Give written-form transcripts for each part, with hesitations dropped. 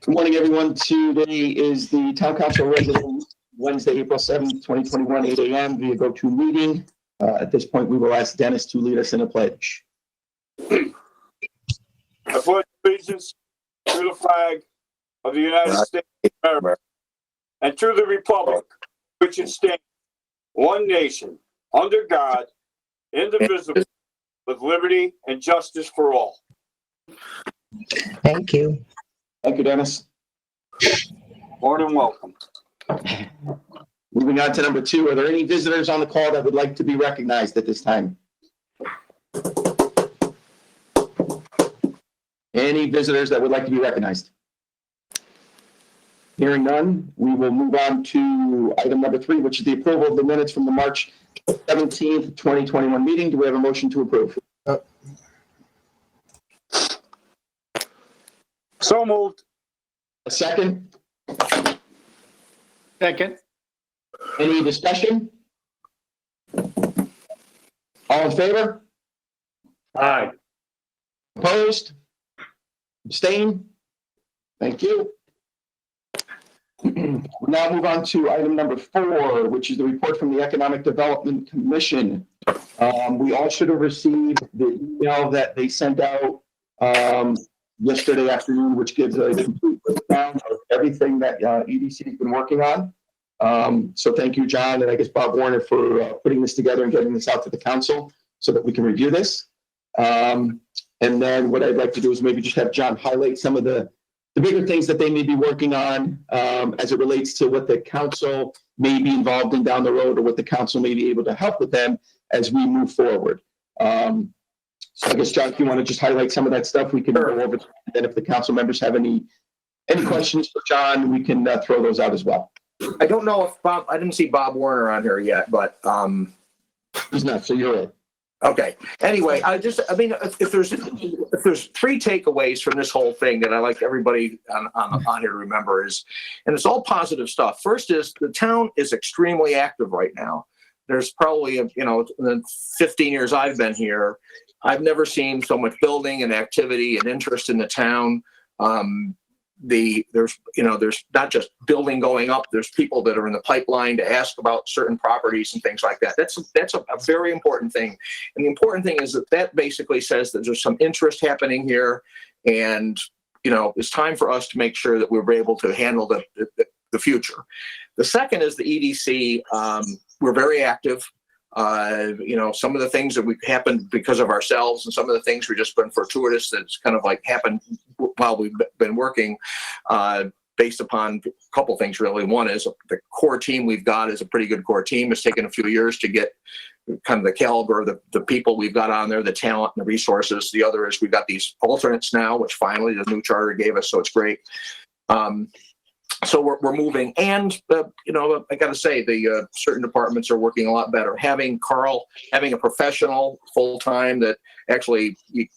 Good morning, everyone. Today is the Town Council regular Wednesday, April 7th, 2021, 8 a.m. via GoTo meeting. At this point, we will ask Dennis to lead us in a pledge. I pledge allegiance to the flag of the United States of America and to the republic which it stands, one nation, under God, indivisible, with liberty and justice for all. Thank you. Thank you, Dennis. More than welcome. Moving on to number 2, are there any visitors on the call that would like to be recognized at this time? Any visitors that would like to be recognized? Hearing none, we will move on to item number 3, which is the approval of the minutes from the March 17th, 2021 meeting. Do we have a motion to approve? So moved. A second? Second. Any discussion? All in favor? Aye. Opposed? Abstain? Thank you. We'll now move on to item number 4, which is the report from the Economic Development Commission. We all should have received the email that they sent out yesterday afternoon, which gives a complete breakdown of everything that EDC has been working on. So thank you, John, and I guess Bob Warner for putting this together and getting this out to the council so that we can review this. And then what I'd like to do is maybe just have John highlight some of the bigger things that they may be working on as it relates to what the council may be involved in down the road, or what the council may be able to help with them as we move forward. So I guess, John, if you want to just highlight some of that stuff, we can go over it. And then if the council members have any questions for John, we can throw those out as well. I don't know if Bob, I didn't see Bob Warner on here yet, but He's not, so you're in. okay. Anyway, if there's 3 takeaways from this whole thing that I like everybody on here to remember is, and it's all positive stuff. First is the town is extremely active right now. There's probably, in the 15 years I've been here, I've never seen so much building and activity and interest in the town. There's not just building going up. There's people that are in the pipeline to ask about certain properties and things like that. That's a very important thing. And the important thing is that basically says that there's some interest happening here, and it's time for us to make sure that we're able to handle the future. The second is the EDC. We're very active. Some of the things that happened because of ourselves, and some of the things were just been fortuitous that's kind of like happened while we've been working, based upon a couple things really. One is the core team we've got is a pretty good core team. It's taken a few years to get kind of the caliber of the people we've got on there, the talent and the resources. The other is we've got these alternates now, which finally the new charter gave us, so it's great. So we're moving, and I got to say the certain departments are working a lot better. Having Carl, having a professional full time that actually the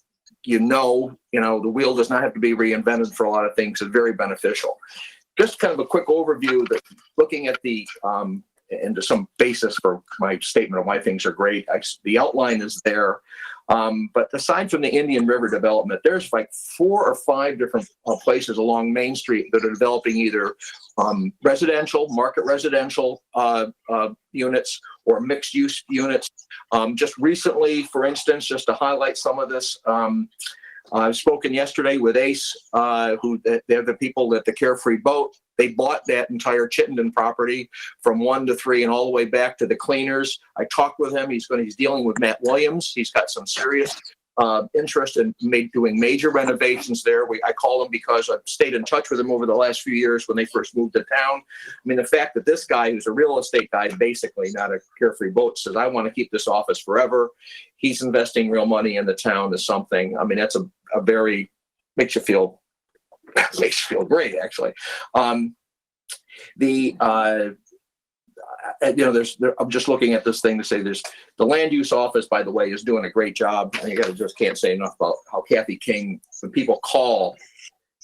wheel does not have to be reinvented for a lot of things is very beneficial. Just kind of a quick overview that looking at the into some basis for my statement of why things are great. The outline is there. But aside from the Indian River development, there's like 4 or 5 different places along Main Street that are developing either market residential units or mixed use units. Just recently, for instance, just to highlight some of this, I've spoken yesterday with Ace, who they're the people at the Carefree Boat. They bought that entire Chittenden property from 1 to 3 and all the way back to the cleaners. I talked with him. He's dealing with Matt Williams. He's got some serious interest in doing major renovations there. I call him because I've stayed in touch with him over the last few years when they first moved to town. I mean, the fact that this guy, who's a real estate guy, basically not a Carefree Boat, says, I want to keep this office forever. He's investing real money in the town is something. I mean, that's a very, makes you feel great, actually. I'm just looking at this thing to say the land use office, by the way, is doing a great job. And can't say enough about how Kathy King, when people call,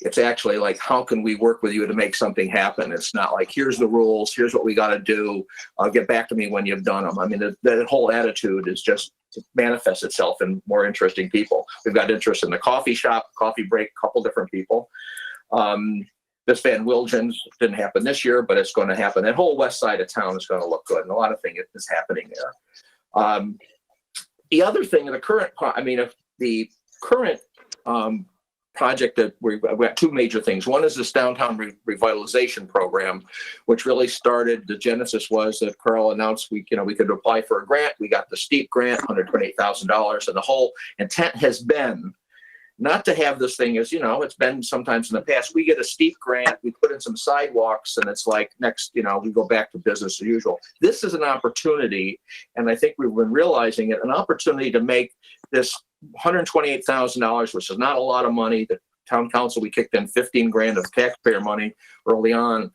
it's actually like, how can we work with you to make something happen? It's not like, here's the rules, here's what we got to do. Get back to me when you've done them. I mean, that whole attitude is just, it manifests itself in more interesting people. We've got interest in the coffee shop, coffee break, a couple different people. this Van Wilgens didn't happen this year, but it's going to happen. That whole west side of town is going to look good, and a lot of things is happening there. The other thing, if the current project that we've got two major things. One is this downtown revitalization program, which really started. The genesis was that Carl announced we could apply for a grant. We got the STEEP grant, $128,000, and the whole intent has been not to have this thing as, it's been sometimes in the past. We get a STEEP grant, we put in some sidewalks, and it's like next, we go back to business as usual. This is an opportunity, and I think we've been realizing it, an opportunity to make this $128,000, which is not a lot of money. The town council, we kicked in $15,000 of taxpayer money early on.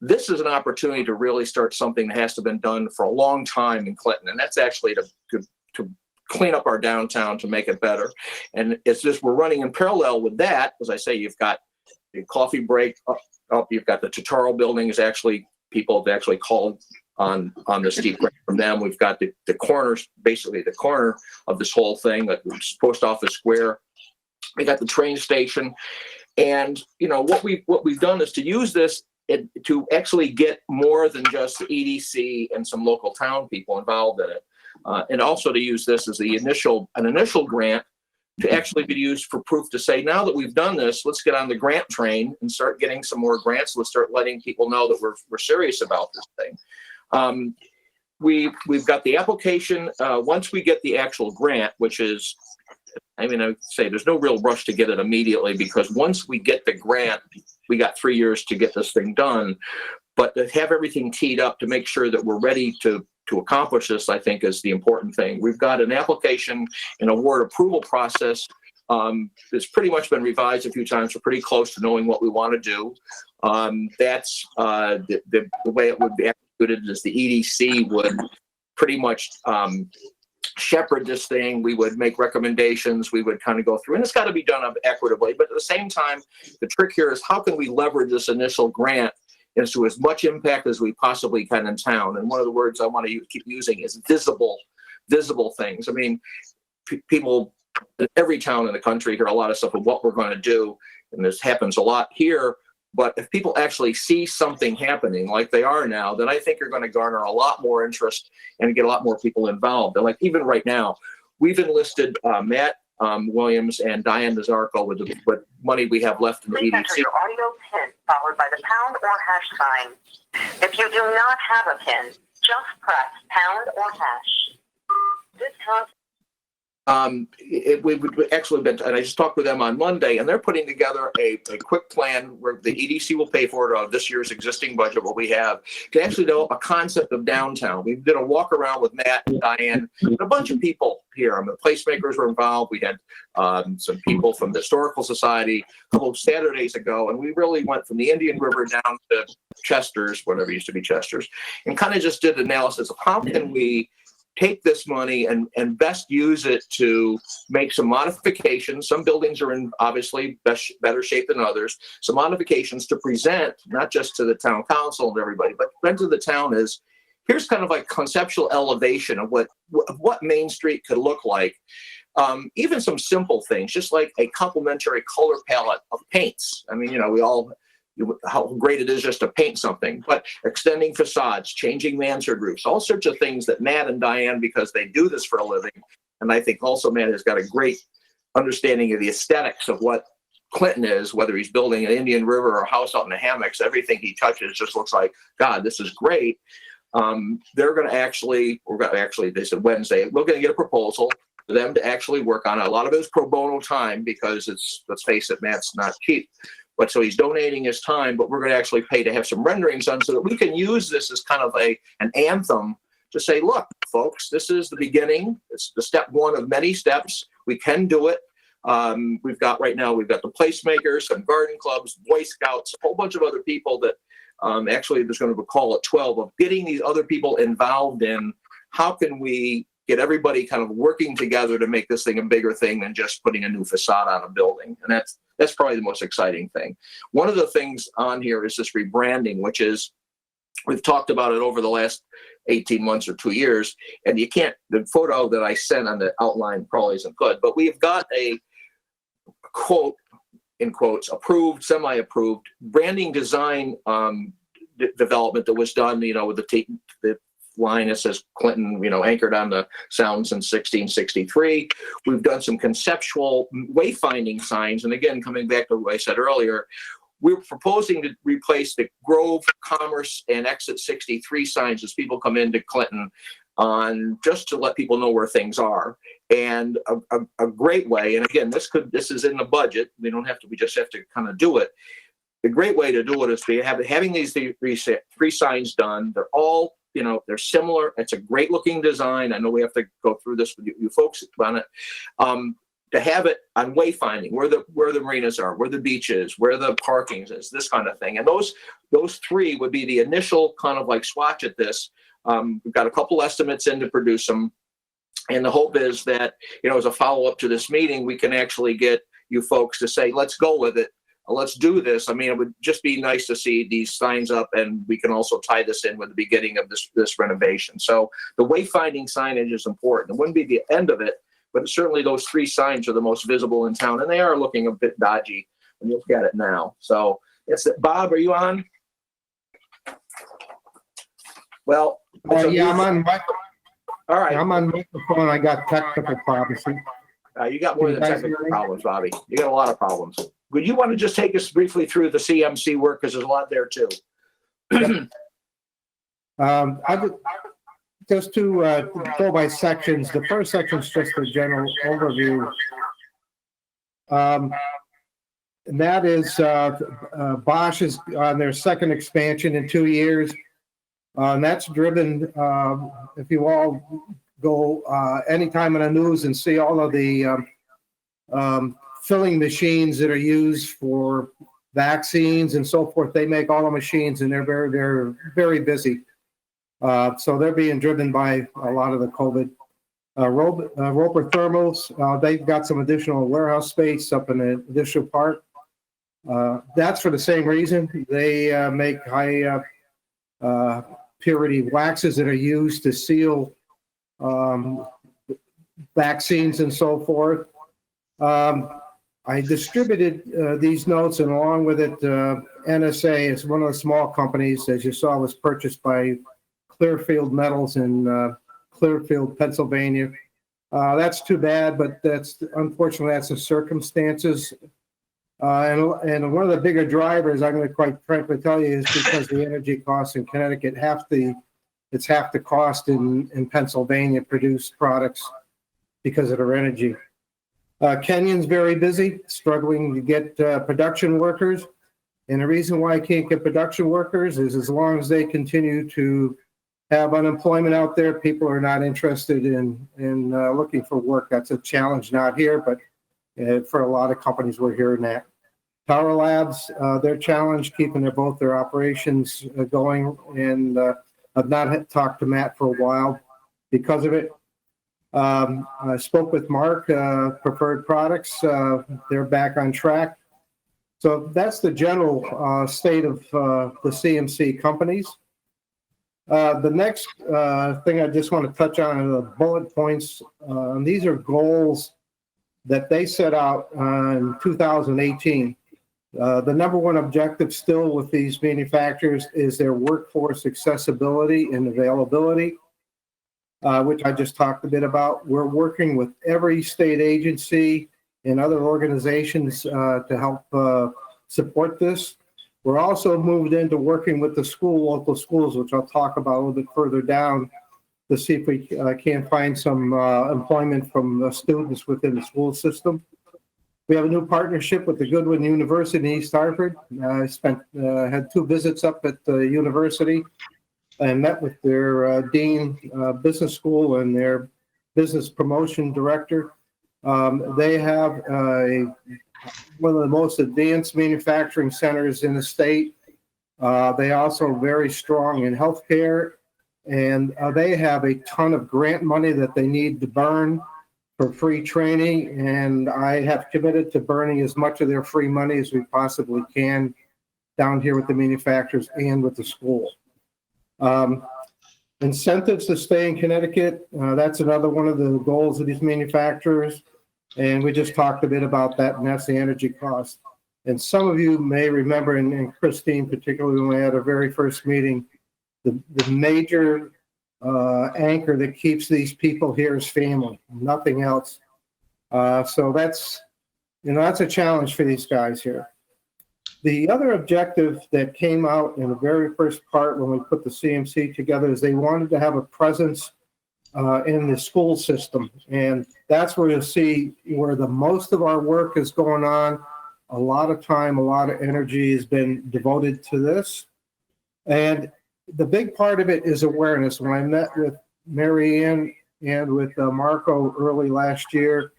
This is an opportunity to really start something that has to have been done for a long time in Clinton, and that's actually to clean up our downtown, to make it better. And it's just, we're running in parallel with that. As I say, you've got the coffee break up, you've got the Totaro building is actually, people have actually called on the STEEP grant from them. We've got the corners, basically the corner of this whole thing, like Post Office Square. We got the train station. And, what we've done is to use this to actually get more than just the EDC and some local town people involved in it. And also to use this as an initial grant to actually be used for proof to say, now that we've done this, let's get on the grant train and start getting some more grants. Let's start letting people know that we're serious about this thing. We've got the application. Once we get the actual grant, which is, I would say there's no real rush to get it immediately, because once we get the grant, we got 3 years to get this thing done. But to have everything teed up to make sure that we're ready to accomplish this, I think, is the important thing. We've got an application and award approval process. It's pretty much been revised a few times. We're pretty close to knowing what we want to do. That's the way it would be executed is the EDC would pretty much shepherd this thing. We would make recommendations. We would kind of go through, and it's got to be done equitably. But at the same time, the trick here is how can we leverage this initial grant into as much impact as we possibly can in town. And one of the words I want to keep using is visible things. People in every town in the country hear a lot of stuff of what we're going to do, and this happens a lot here. But if people actually see something happening like they are now, then I think you're going to garner a lot more interest and get a lot more people involved. And like even right now, we've enlisted Matt Williams and Diane Nazarko with money we have left in the Please EDC. enter your audio PIN followed by the pound or hash sign. If you do not have a PIN, just press pound or hash. This conference. We've actually been, and I just talked with them on Monday, and they're putting together a quick plan where the EDC will pay for it out of this year's existing budget, what we have, to actually develop a concept of downtown. We did a walk around with Matt and Diane and a bunch of people here. The placemakers were involved. We had some people from the Historical Society a couple of Saturdays ago, and we really went from the Indian River down to Chester's, whatever used to be Chester's, and kind of just did analysis of how can we take this money and best use it to make some modifications. Some buildings are in obviously better shape than others. Some modifications to present, not just to the town council and everybody, but present to the town is, here's kind of like conceptual elevation of what Main Street could look like. Even some simple things, just like a complementary color palette of paints. We all, how great it is just to paint something, but extending facades, changing mansard roofs, all sorts of things that Matt and Diane, because they do this for a living, and I think also Matt has got a great understanding of the aesthetics of what Clinton is, whether he's building an Indian River or a house out in the hammocks, everything he touches just looks like, God, this is great. They're going to actually, they said Wednesday, we're going to get a proposal for them to actually work on it. A lot of it is pro bono time because it's, let's face it, Matt's not cheap. But so he's donating his time, but we're going to actually pay to have some renderings done so that we can use this as kind of an anthem to say, look, folks, this is the beginning. It's the step one of many steps. We can do it. We've got the placemakers, some garden clubs, Boy Scouts, a whole bunch of other people that actually there's going to be a call at 12 of getting these other people involved in how can we get everybody kind of working together to make this thing a bigger thing than just putting a new facade on a building. And that's probably the most exciting thing. One of the things on here is this rebranding, which is, we've talked about it over the last 18 months or 2 years, and the photo that I sent on the outline probably isn't good, but we've got a quote in quotes, approved, semi-approved branding design development that was done, with the line that says Clinton, anchored on the sounds in 1663. We've done some conceptual wayfinding signs. And again, coming back to what I said earlier, we're proposing to replace the Grove, Commerce, and Exit 63 signs as people come into Clinton, just to let people know where things are. And a great way, and again, this is in the budget. We just have to kind of do it. The great way to do it is having these three signs done. They're all, they're similar. It's a great looking design. I know we have to go through this with you folks on it. To have it on wayfinding, where the marinas are, where the beach is, where the parking is, this kind of thing. And those three would be the initial kind of like swatch at this. We've got a couple estimates in to produce them. And the hope is that, as a follow-up to this meeting, we can actually get you folks to say, let's go with it. Let's do this. I mean, it would just be nice to see these signs up, and we can also tie this in with the beginning of this renovation. So the wayfinding signage is important. It wouldn't be the end of it, but certainly those three signs are the most visible in town, and they are looking a bit dodgy when you look at it now. So Bob, are you on? Well, Yeah, I'm on microphone. all right. I'm on microphone. I got technical problems. You got more than technical problems, Bobby. You got a lot of problems. Would you want to just take us briefly through the CMC work, because there's a lot there too? Just to go by sections. The first section is just a general overview. And that is Bosch is on their second expansion in 2 years. And that's driven, if you all go anytime in the news and see all of the filling machines that are used for vaccines and so forth, they make all the machines, and they're very busy. So they're being driven by a lot of the COVID. Roper Thermals, they've got some additional warehouse space up in the additional part. That's for the same reason. They make high purity waxes that are used to seal vaccines and so forth. I distributed these notes, and along with it, NSA is one of the small companies, as you saw, was purchased by Clearfield Metals in Clearfield, Pennsylvania. That's too bad, but unfortunately that's the circumstances. And one of the bigger drivers, I'm going to quite frankly tell you, is because the energy costs in Connecticut, it's half the cost in Pennsylvania produced products because of their energy. Kenyon's very busy, struggling to get production workers. And the reason why I can't get production workers is as long as they continue to have unemployment out there, people are not interested in looking for work. That's a challenge, not here, but for a lot of companies, we're hearing that. Tower Labs, their challenge, keeping both their operations going, and I've not talked to Matt for a while because of it. I spoke with Mark, Preferred Products. They're back on track. So that's the general state of the CMC companies. The next thing I just want to touch on are the bullet points. These are goals that they set out in 2018. The number one objective still with these manufacturers is their workforce accessibility and availability, which I just talked a bit about. We're working with every state agency and other organizations to help support this. We're also moved into working with the local schools, which I'll talk about a little bit further down, to see if we can find some employment from students within the school system. We have a new partnership with the Goodwin University in East Hartford. I had 2 visits up at the university and met with their dean business school and their business promotion director. They have one of the most advanced manufacturing centers in the state. They also are very strong in healthcare, and they have a ton of grant money that they need to burn for free training. And I have committed to burning as much of their free money as we possibly can down here with the manufacturers and with the school. Incentives to stay in Connecticut. That's another one of the goals of these manufacturers. And we just talked a bit about that, and that's the energy cost. And some of you may remember, and Christine particularly, when we had our very first meeting, the major anchor that keeps these people here is family, nothing else. So that's a challenge for these guys here. The other objective that came out in the very first part when we put the CMC together is they wanted to have a presence in the school system. And that's where you'll see where the most of our work is going on. A lot of time, a lot of energy has been devoted to this. And the big part of it is awareness. When I met with Mary Ann and with Marco early last year,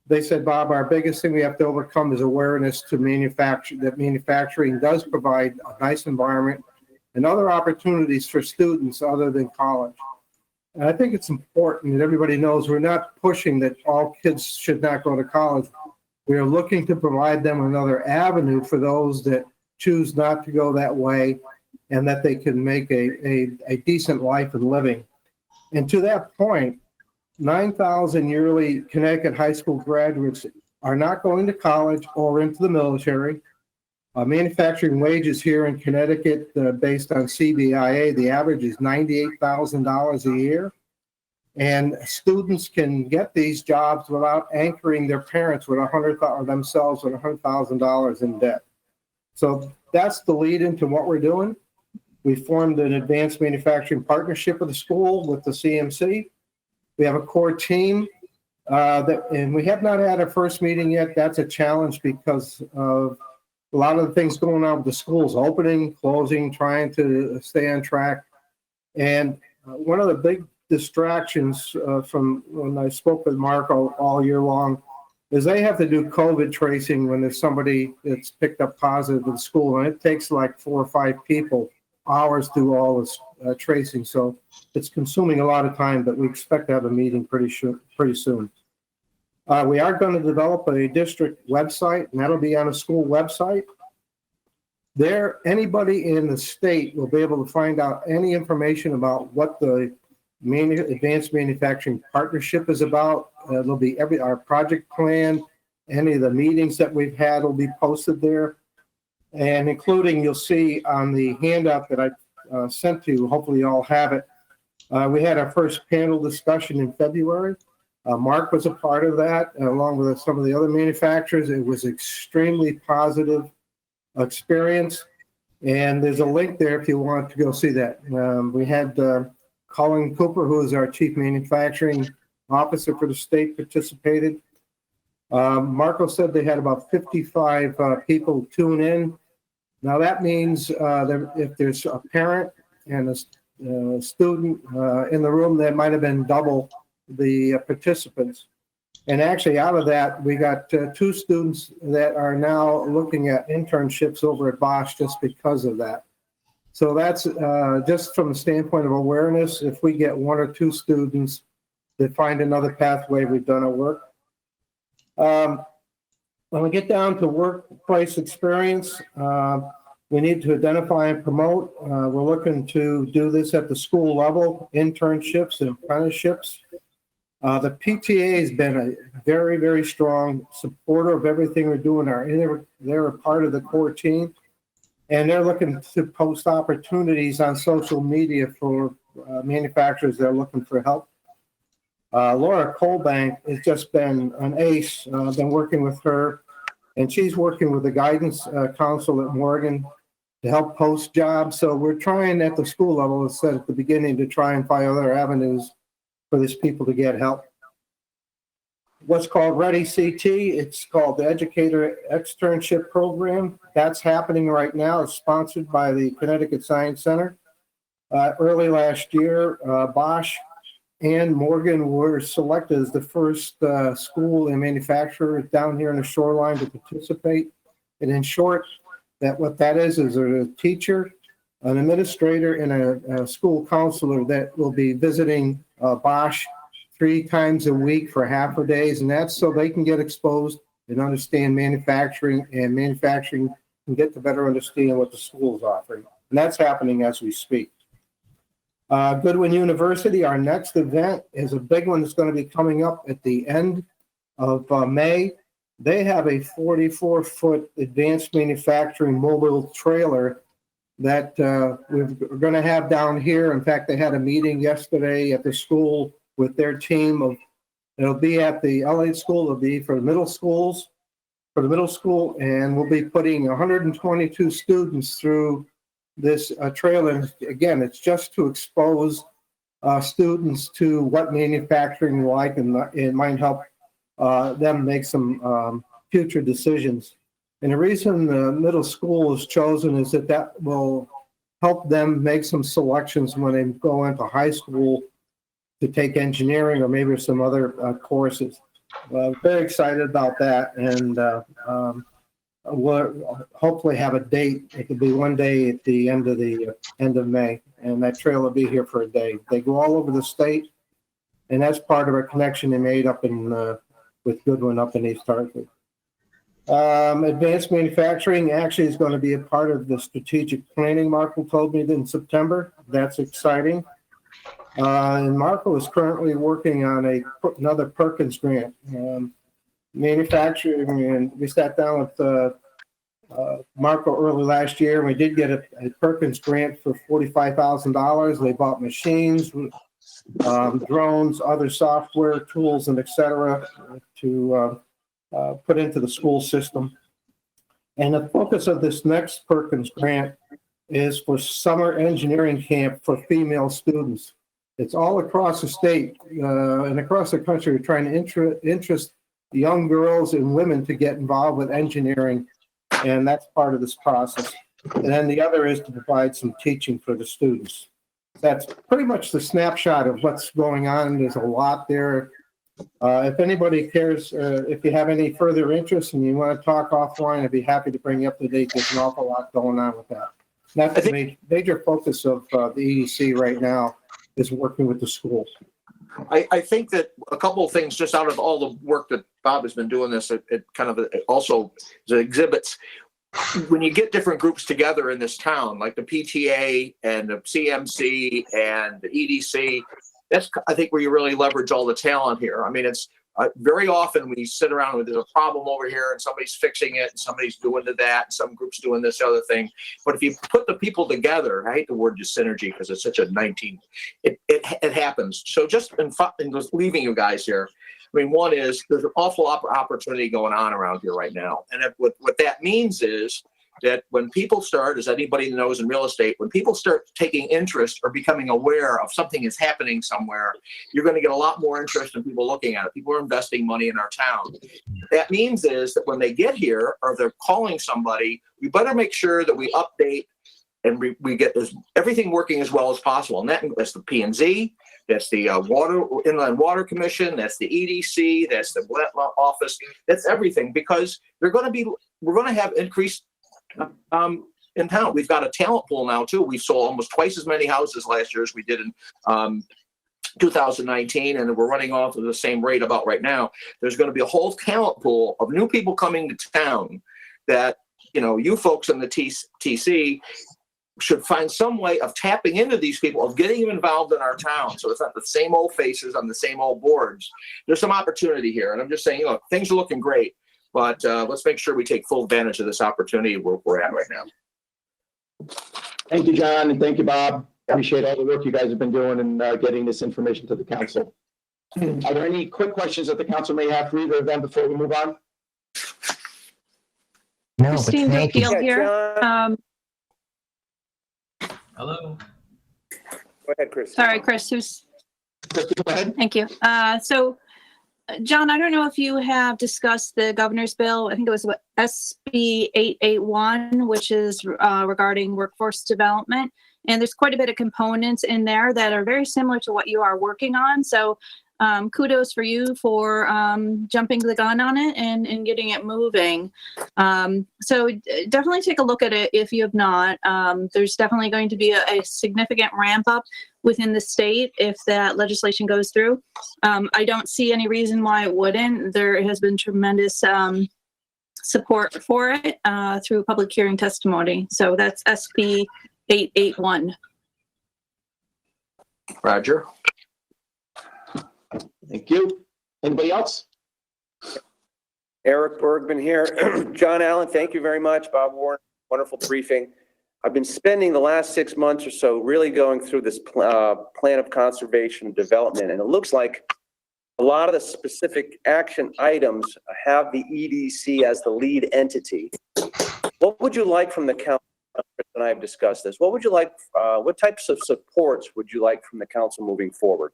they said, Bob, our biggest thing we have to overcome is awareness to manufacture, that manufacturing does provide a nice environment and other opportunities for students other than college. And I think it's important that everybody knows we're not pushing that all kids should not go to college. We are looking to provide them another avenue for those that choose not to go that way, and that they can make a decent life and living. And to that point, 9,000 yearly Connecticut high school graduates are not going to college or into the military. Manufacturing wages here in Connecticut, based on CBIA, the average is $98,000 a year. And students can get these jobs without anchoring their parents with themselves with $100,000 in debt. So that's the lead into what we're doing. We formed an advanced manufacturing partnership with the school, with the CMC. We have a core team and we have not had our first meeting yet. That's a challenge because of a lot of the things going on with the schools opening, closing, trying to stay on track. And one of the big distractions from when I spoke with Marco all year long is they have to do COVID tracing when there's somebody that's picked up positive in school, and it takes like 4 or 5 people hours to do all this tracing. So it's consuming a lot of time, but we expect to have a meeting pretty soon. We are going to develop a district website, and that'll be on a school website. There, anybody in the state will be able to find out any information about what the advanced manufacturing partnership is about. There'll be our project plan, any of the meetings that we've had will be posted there. And including, you'll see on the handout that I sent to you, hopefully you all have it. We had our first panel discussion in February. Mark was a part of that, along with some of the other manufacturers. It was extremely positive experience. And there's a link there if you want to go see that. We had Colin Cooper, who is our chief manufacturing officer for the state, participated. Marco said they had about 55 people tune in. Now that means that if there's a parent and a student in the room, there might have been double the participants. And actually out of that, we got 2 students that are now looking at internships over at Bosch just because of that. So that's just from the standpoint of awareness. If we get 1 or 2 students that find another pathway, we've done our work. When we get down to workplace experience, we need to identify and promote. We're looking to do this at the school level, internships and apprenticeships. The PTA has been a very, very strong supporter of everything we're doing. They're a part of the core team, and they're looking to post opportunities on social media for manufacturers that are looking for help. Laura Colbank has just been an ace. I've been working with her, and she's working with the guidance council at Morgan to help post jobs. So we're trying at the school level, as I said at the beginning, to try and find other avenues for these people to get help. What's called Ready CT, it's called the Educator Externship Program. That's happening right now. It's sponsored by the Connecticut Science Center. Early last year, Bosch and Morgan were selected as the first school and manufacturer down here in the shoreline to participate. And in short, what that is a teacher, an administrator, and a school counselor that will be visiting Bosch 3 times a week for half a days. And that's so they can get exposed and understand manufacturing, and manufacturing can get to better understand what the school is offering. And that's happening as we speak. Goodwin University, our next event is a big one that's going to be coming up at the end of May. they have a 44-foot advanced manufacturing mobile trailer that we're going to have down here. In fact, they had a meeting yesterday at the school with their team of, it'll be at the LA school, it'll be for the middle schools, for the middle school, and we'll be putting 122 students through this trailer. Again, it's just to expose students to what manufacturing is like, and it might help them make some future decisions. And the reason the middle school is chosen is that will help them make some selections when they go into high school to take engineering or maybe some other courses. Very excited about that, and we'll hopefully have a date. It could be one day at the end of May, and that trail will be here for a day. They go all over the state, and that's part of a connection they made up in with Goodwin up in East Hartford. Advanced manufacturing actually is going to be a part of the strategic planning Marco told me in September. That's exciting. And Marco is currently working on another Perkins grant. Manufacturing, and we sat down with Marco early last year, and we did get a Perkins grant for $45,000. They bought machines, drones, other software tools, and et cetera, to put into the school system. And the focus of this next Perkins grant is for summer engineering camp for female students. It's all across the state and across the country. We're trying to interest young girls and women to get involved with engineering, and that's part of this process. And then the other is to provide some teaching for the students. That's pretty much the snapshot of what's going on. There's a lot there. If anybody cares, if you have any further interest and you want to talk offline, I'd be happy to bring you up to date. There's an awful lot going on with that. That's the major focus of the EDC right now, is working with the schools. I think that a couple of things, just out of all the work that Bob has been doing this, it kind of also exhibits when you get different groups together in this town, like the PTA and the CMC and the EDC. That's, I think, where you really leverage all the talent here. I mean, it's very often we sit around with, there's a problem over here and somebody's fixing it and somebody's doing that and some group's doing this other thing. But if you put the people together, I hate the word just synergy because it's such a 19, it happens. So just in just leaving you guys here, I mean, one is there's an awful opportunity going on around here right now. And what that means is that when people start, as anybody knows in real estate, when people start taking interest or becoming aware of something is happening somewhere, you're going to get a lot more interest in people looking at it. People are investing money in our town. That means is that when they get here or they're calling somebody, we better make sure that we update and we get everything working as well as possible. And that's the P&Z, that's the Inland Water Commission, that's the EDC, that's the office, that's everything, because we're going to have increased in town. We've got a talent pool now too. We sold almost twice as many houses last year as we did in 2019, and we're running off at the same rate about right now. There's going to be a whole talent pool of new people coming to town that, you folks in the TC should find some way of tapping into these people, of getting them involved in our town. So it's not the same old faces on the same old boards. There's some opportunity here. And I'm just saying, things are looking great. But let's make sure we take full advantage of this opportunity where we're at right now. Thank you, John, and thank you, Bob. Appreciate all the work you guys have been doing and getting this information to the council. Are there any quick questions that the council may have for either of them before we move on? No, but Christine thank you. Brookfield here. Hello. Go ahead, Chris. Sorry, Chris, who's, Christy, go ahead. thank you. John, I don't know if you have discussed the governor's bill. I think it was SB 881, which is regarding workforce development. And there's quite a bit of components in there that are very similar to what you are working on. So kudos for you for jumping the gun on it and getting it moving. So definitely take a look at it if you have not. There's definitely going to be a significant ramp up within the state if that legislation goes through. I don't see any reason why it wouldn't. There has been tremendous support for it through public hearing testimony. So that's SB 881. Roger. Thank you. Anybody else? Eric Bergman here. John Allen, thank you very much. Bob Warren, wonderful briefing. I've been spending the last 6 months or so really going through this plan of conservation and development, and it looks like a lot of the specific action items have the EDC as the lead entity. What would you like from the council? And I've discussed this. What would you like? What types of supports would you like from the council moving forward?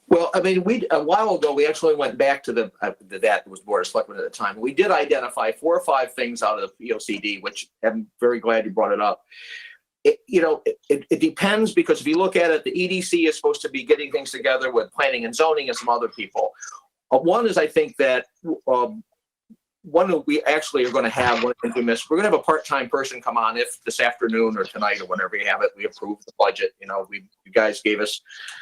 Well, I mean, a while ago, we actually went back to that was Board of Selectmen at the time. We did identify 4 or 5 things out of the POCD, which I'm very glad you brought it up. It depends, because if you look at it, the EDC is supposed to be getting things together with planning and zoning and some other people. One is, I think that one that we actually are going to have, one thing we missed, we're going to have a part-time person come on if this afternoon or tonight or whenever you have it, we approve the budget. You know, you guys gave us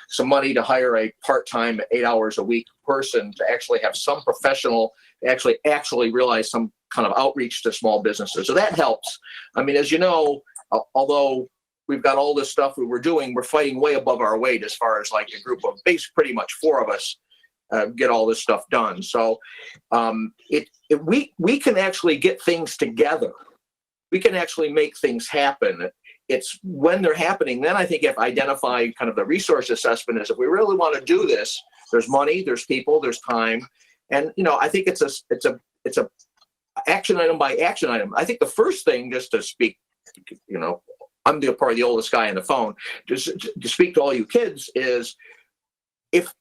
some money to hire a part-time 8 hours a week person to actually have some professional, actually realize some kind of outreach to small businesses. So that helps. I mean, as you know, although we've got all this stuff we're doing, we're fighting way above our weight as far as like a group of pretty much 4 of us get all this stuff done. So we can actually get things together. We can actually make things happen. It's when they're happening, then I think if identify kind of the resource assessment is, if we really want to do this, there's money, there's people, there's time. And, you know, I think it's a action item by action item. I think the first thing, just to speak, you know, I'm probably the oldest guy on the phone, just to speak to all you kids, is if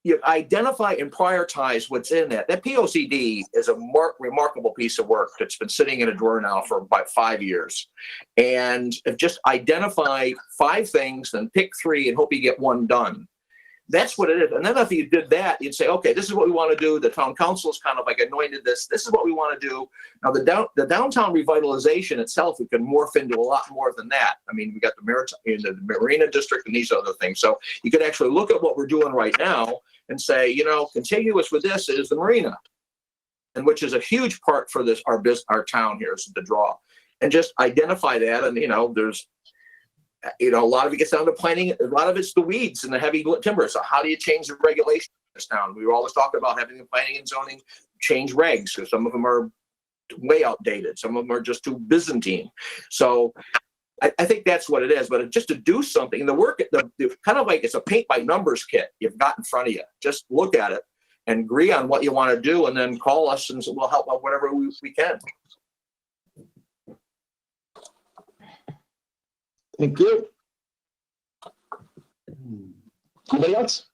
you identify and prioritize what's in that. That POCD is a remarkable piece of work that's been sitting in a drawer now for about 5 years. And just identify 5 things, then pick 3 and hope you get 1 done. That's what it is. And then if you did that, you'd say, okay, this is what we want to do. The town council is kind of like anointed this. This is what we want to do. Now, the downtown revitalization itself, we can morph into a lot more than that. I mean, we got the Marina District and these other things. So you could actually look at what we're doing right now and say, you know, contiguous with this is the marina, and which is a huge part for this, our town here is the draw. And just identify that. And, you know, there's, you know, a lot of it gets down to planning. A lot of it's the weeds and the heavy timber. So how do you change the regulation in this town? We were always talking about having the planning and zoning change regs. So some of them are way outdated. Some of them are just too Byzantine. So I think that's what it is. But just to do something, the work, the kind of like it's a paint by numbers kit you've got in front of you. Just look at it and agree on what you want to do, and then call us and we'll help out whatever we can. Thank you. Anybody else?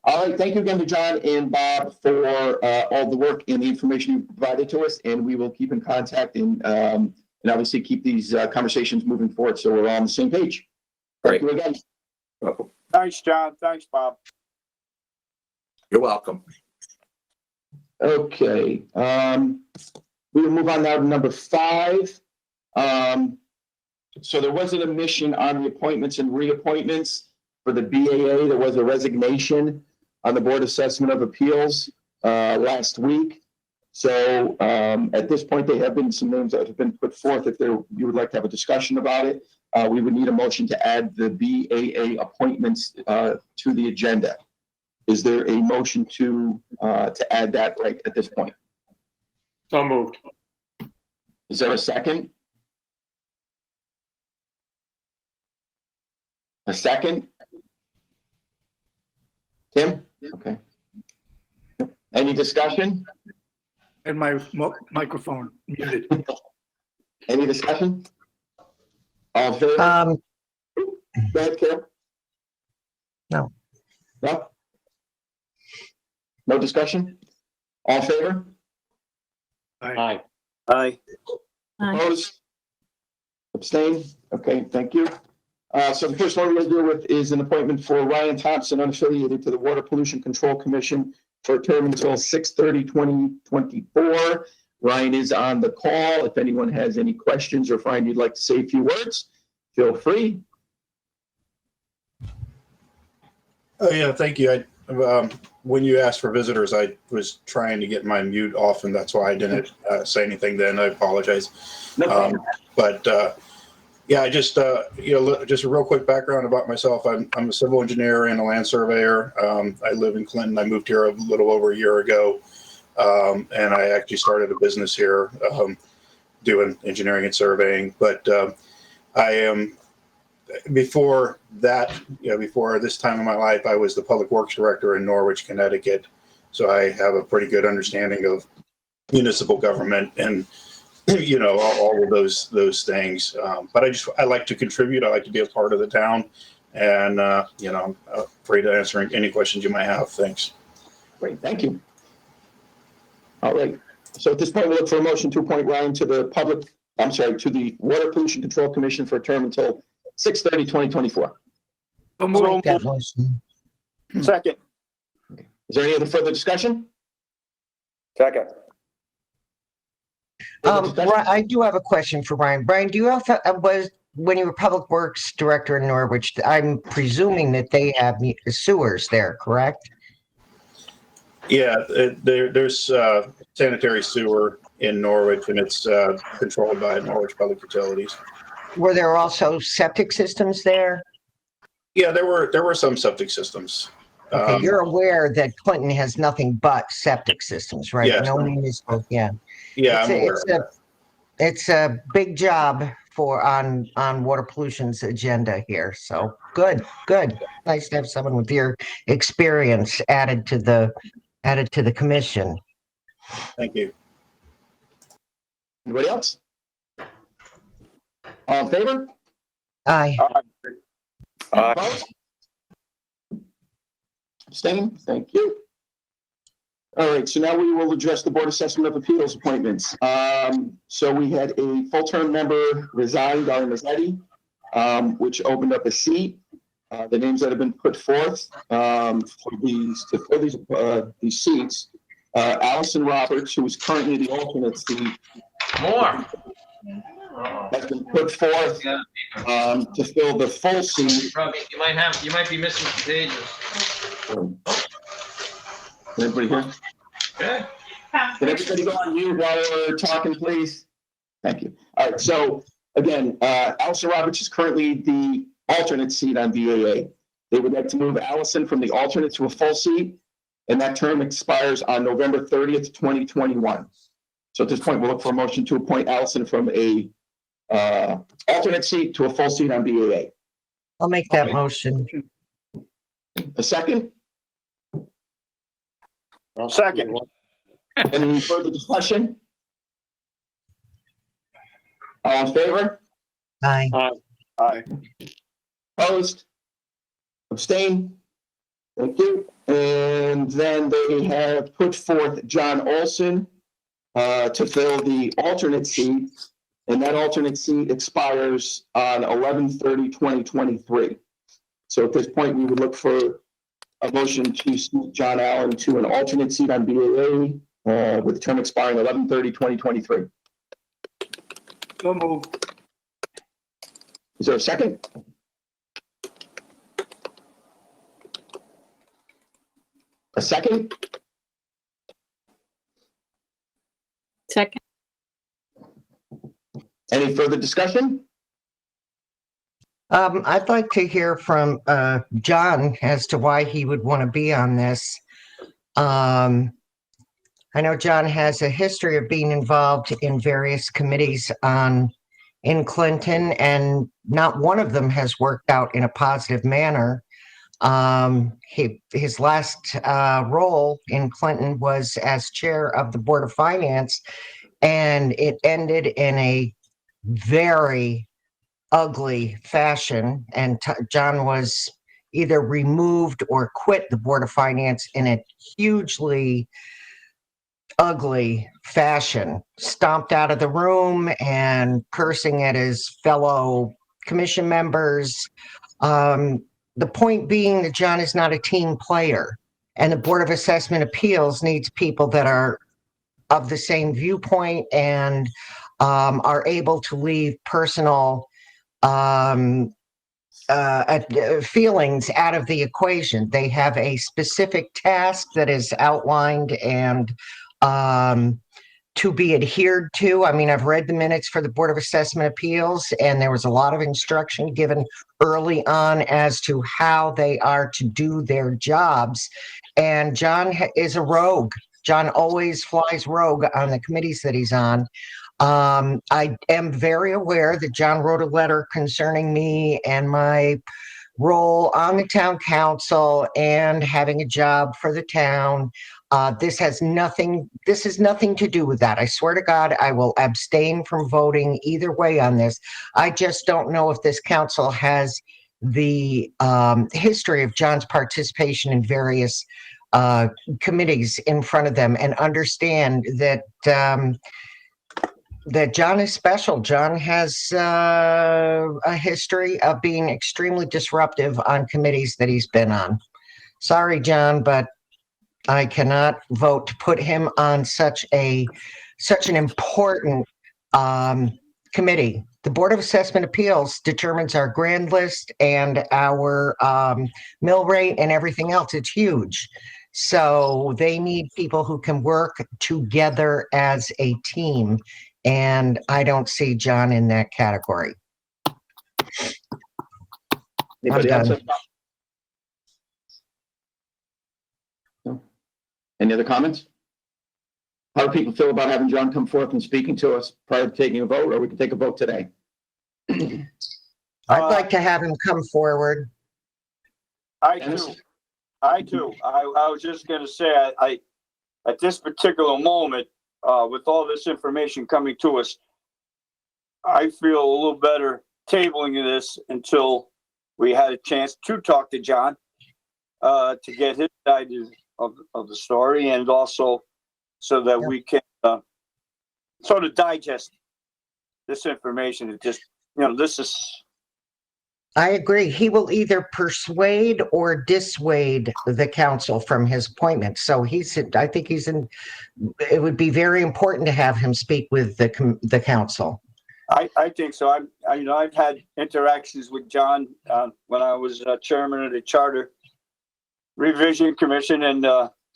All right, thank you again to John and Bob for all the work and the information you provided to us, and we will keep in contact and obviously keep these conversations moving forward so we're all on the same page. Thank you again. Welcome. Thanks, John. Thanks, Bob. You're welcome. Okay, we will move on now to number 5. So there was an omission on the appointments and reappointments for the BAA. There was a resignation on the Board Assessment of Appeals last week. So at this point, there have been some names that have been put forth. If you would like to have a discussion about it, we would need a motion to add the BAA appointments to the agenda. Is there a motion to add that right at this point? So moved. Is there a second? A second? Tim? Okay. Any discussion? And my microphone muted. Any discussion? All in favor? Go ahead, Kim. No. No? No discussion? All in favor? Aye. Aye. Opposed? Abstain? Okay, thank you. So the first one we'll deal with is an appointment for Ryan Thompson, unaffiliated, to the Water Pollution Control Commission for a term until 6/30/2024. Ryan is on the call. If anyone has any questions or find you'd like to say a few words, feel free. Oh, yeah, thank you. When you asked for visitors, I was trying to get my mute off, and that's why I didn't say anything then. I apologize. No problem. But Yeah, I just, just a real quick background about myself. I'm a civil engineer and a land surveyor. I live in Clinton. I moved here a little over a year ago. And I actually started a business here, doing engineering and surveying. But I am, before that, before this time in my life, I was the public works director in Norwich, Connecticut. So I have a pretty good understanding of municipal government and all of those things. But I like to contribute. I like to be a part of the town, and I'm free to answer any questions you might have. Thanks. Great, thank you. All right, so at this point, we'll look for a motion to appoint Ryan to the to the Water Pollution Control Commission for a term until 6/30/2024. So moved. That motion. Second. Is there any other further discussion? Second. I do have a question for Brian. Brian, do you also, when you were Public Works Director in Norwich, I'm presuming that they have sewers there, correct? Yeah, there's sanitary sewer in Norwich, and it's controlled by Norwich Public Utilities. Were there also septic systems there? Yeah, there were some septic systems. Okay, you're aware that Clinton has nothing but septic systems, right? Yes. No municipal, yeah. Yeah, I'm aware of that. It's a big job on water pollution's agenda here. So good. Nice to have someone with your experience added to the commission. Thank you. Anybody else? All in favor? Aye. Opposed? Abstaining? Thank you. All right, so now we will address the Board Assessment of Appeals appointments. So we had a full-term member resign, Darren Mazzetti, which opened up a seat. The names that have been put forth for these seats, Allison Roberts, who is currently the alternate seat, has been put forth to fill the full seat. You might be missing some pages. Everybody here? Okay. Can everybody go on mute while we're talking, please? Thank you. All right, so again, Allison Roberts is currently the alternate seat on BAA. They would like to move Allison from the alternate to a full seat, and that term expires on November 30th, 2021. So at this point, we'll look for a motion to appoint Allison from a alternate seat to a full seat on BAA. I'll make that motion. A second? Second. Any further discussion? All in favor? Aye. Aye. Opposed? Abstain? Thank you. And then they have put forth John Olson to fill the alternate seat, and that alternate seat expires on 11/30/2023. So at this point, we would look for a motion to seat John Allen to an alternate seat on BAA with the term expiring 11/30/2023. So moved. Is there a second? A second? Second. Any further discussion? I'd like to hear from John as to why he would want to be on this. I know John has a history of being involved in various committees in Clinton, and not one of them has worked out in a positive manner. His last role in Clinton was as chair of the Board of Finance, and it ended in a very ugly fashion, and John was either removed or quit the Board of Finance in a hugely ugly fashion, stomped out of the room and cursing at his fellow commission members. The point being that John is not a team player, and the Board of Assessment Appeals needs people that are of the same viewpoint and are able to leave personal feelings out of the equation. They have a specific task that is outlined, and to be adhered to. I mean, I've read the minutes for the Board of Assessment Appeals, and there was a lot of instruction given early on as to how they are to do their jobs. And John is a rogue. John always flies rogue on the committees that he's on. I am very aware that John wrote a letter concerning me and my role on the town council and having a job for the town. This has nothing to do with that. I swear to God, I will abstain from voting either way on this. I just don't know if this council has the history of John's participation in various committees in front of them and understand that that John is special. John has a history of being extremely disruptive on committees that he's been on. Sorry, John, but I cannot vote to put him on such an important committee. The Board of Assessment Appeals determines our grand list and our mill rate and everything else. It's huge. So they need people who can work together as a team. And I don't see John in that category. Anybody I'm else? done. No? Any other comments? How do people feel about having John come forth and speaking to us prior to taking a vote, or we can take a vote today? I'd like to have him come forward. I Dennis? too. I was just gonna say, I at this particular moment, with all this information coming to us, I feel a little better tabling this until we had a chance to talk to John, to get his side of the story, and also so that we can sort of digest this information. It just, this is. I agree. He will either persuade or dissuade the council from his appointment. So I think it would be very important to have him speak with the council. I think so. I've had interactions with John when I was chairman of the Charter Revision Commission, and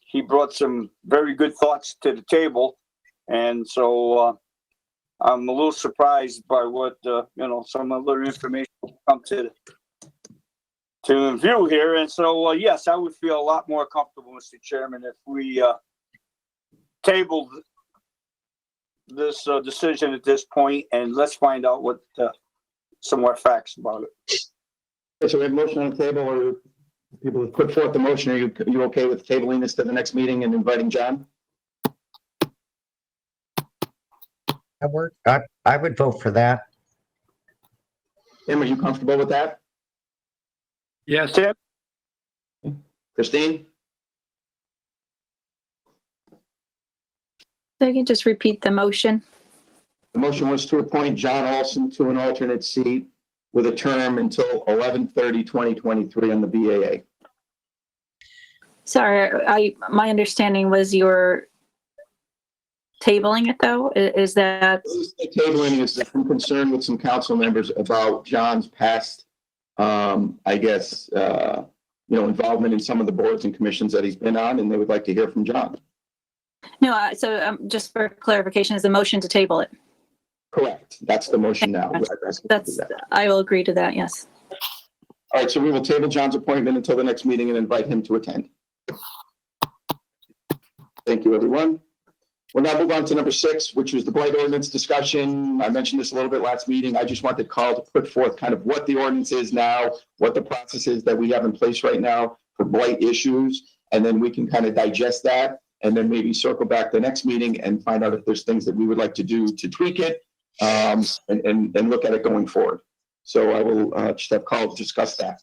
he brought some very good thoughts to the table. And so I'm a little surprised by what some other information come to view here. And so yes, I would feel a lot more comfortable, Mr. Chairman, if we tabled this decision at this point, and let's find out what some more facts about it. Okay, so we have a motion on the table, or people have put forth the motion. Are you okay with tabling this to the next meeting and inviting John? I would vote for that. Tim, are you comfortable with that? Yes. Tim? Christine? So you can just repeat the motion. The motion was to appoint John Olson to an alternate seat with a term until 11/30/2023 on the BAA. Sorry, my understanding was you're tabling it though. Is that? Tabling is some concern with some council members about John's past, involvement in some of the boards and commissions that he's been on, and they would like to hear from John. No, just for clarification, is the motion to table it? Correct. That's the motion now. I will agree to that, yes. All right, so we will table John's appointment until the next meeting and invite him to attend. Thank you, everyone. We'll now move on to number 6, which was the blight ordinance discussion. I mentioned this a little bit last meeting. I just wanted Carl to put forth kind of what the ordinance is now, what the process is that we have in place right now for blight issues, and then we can kind of digest that, and then maybe circle back the next meeting and find out if there's things that we would like to do to tweak it, and look at it going forward. So I will just have Carl discuss that.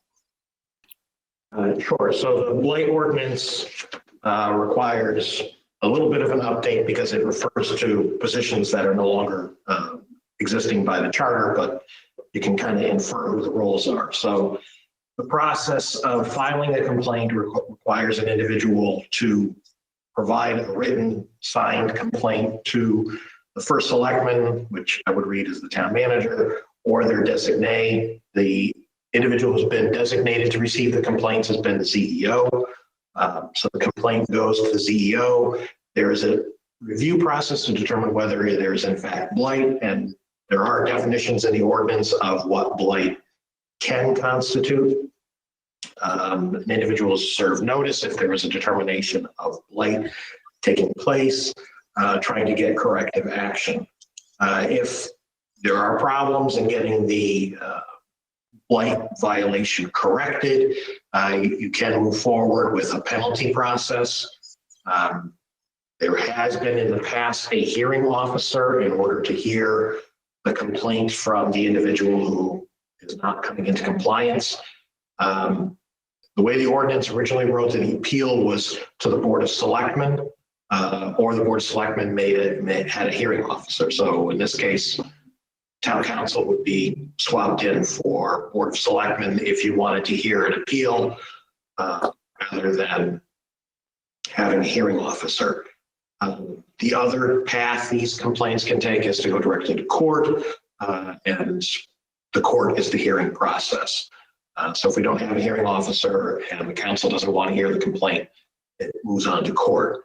Sure. So the blight ordinance requires a little bit of an update because it refers to positions that are no longer existing by the charter, but you can kind of infer who the roles are. So the process of filing a complaint requires an individual to provide a written signed complaint to the first selectman, which I would read as the town manager, or their designee. The individual who's been designated to receive the complaints has been the CEO. So the complaint goes to the CEO. There is a review process to determine whether there is in fact blight, and there are definitions in the ordinance of what blight can constitute. An individual is served notice if there is a determination of blight taking place, trying to get corrective action. If there are problems in getting the blight violation corrected, you can move forward with a penalty process. There has been in the past a hearing officer in order to hear the complaint from the individual who is not coming into compliance. The way the ordinance originally wrote the appeal was to the Board of Selectmen, or the Board of Selectmen had a hearing officer. So in this case, town council would be swapped in for Board of Selectmen if you wanted to hear an appeal, rather than having a hearing officer. The other path these complaints can take is to go directly to court, and the court is the hearing process. So if we don't have a hearing officer and the council doesn't want to hear the complaint, it moves on to court.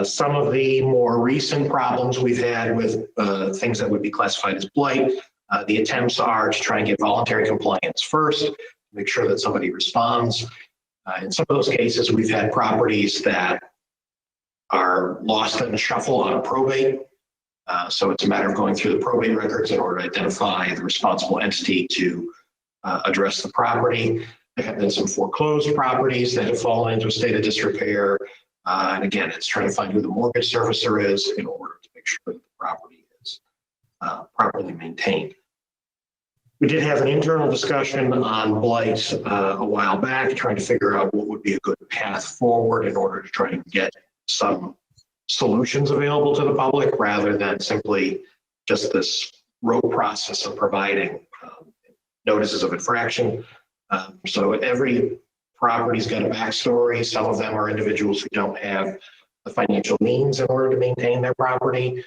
Some of the more recent problems we've had with things that would be classified as blight, the attempts are to try and get voluntary compliance first, make sure that somebody responds. In some of those cases, we've had properties that are lost in the shuffle on a probate. So it's a matter of going through the probate records in order to identify the responsible entity to address the property. There have been some foreclosed properties that have fallen into a state of disrepair. And again, it's trying to find who the mortgage servicer is in order to make sure that the property is properly maintained. We did have an internal discussion on blight a while back, trying to figure out what would be a good path forward in order to try and get some solutions available to the public rather than simply just this rote process of providing notices of infraction. So every property's got a backstory. Some of them are individuals who don't have the financial means in order to maintain their property.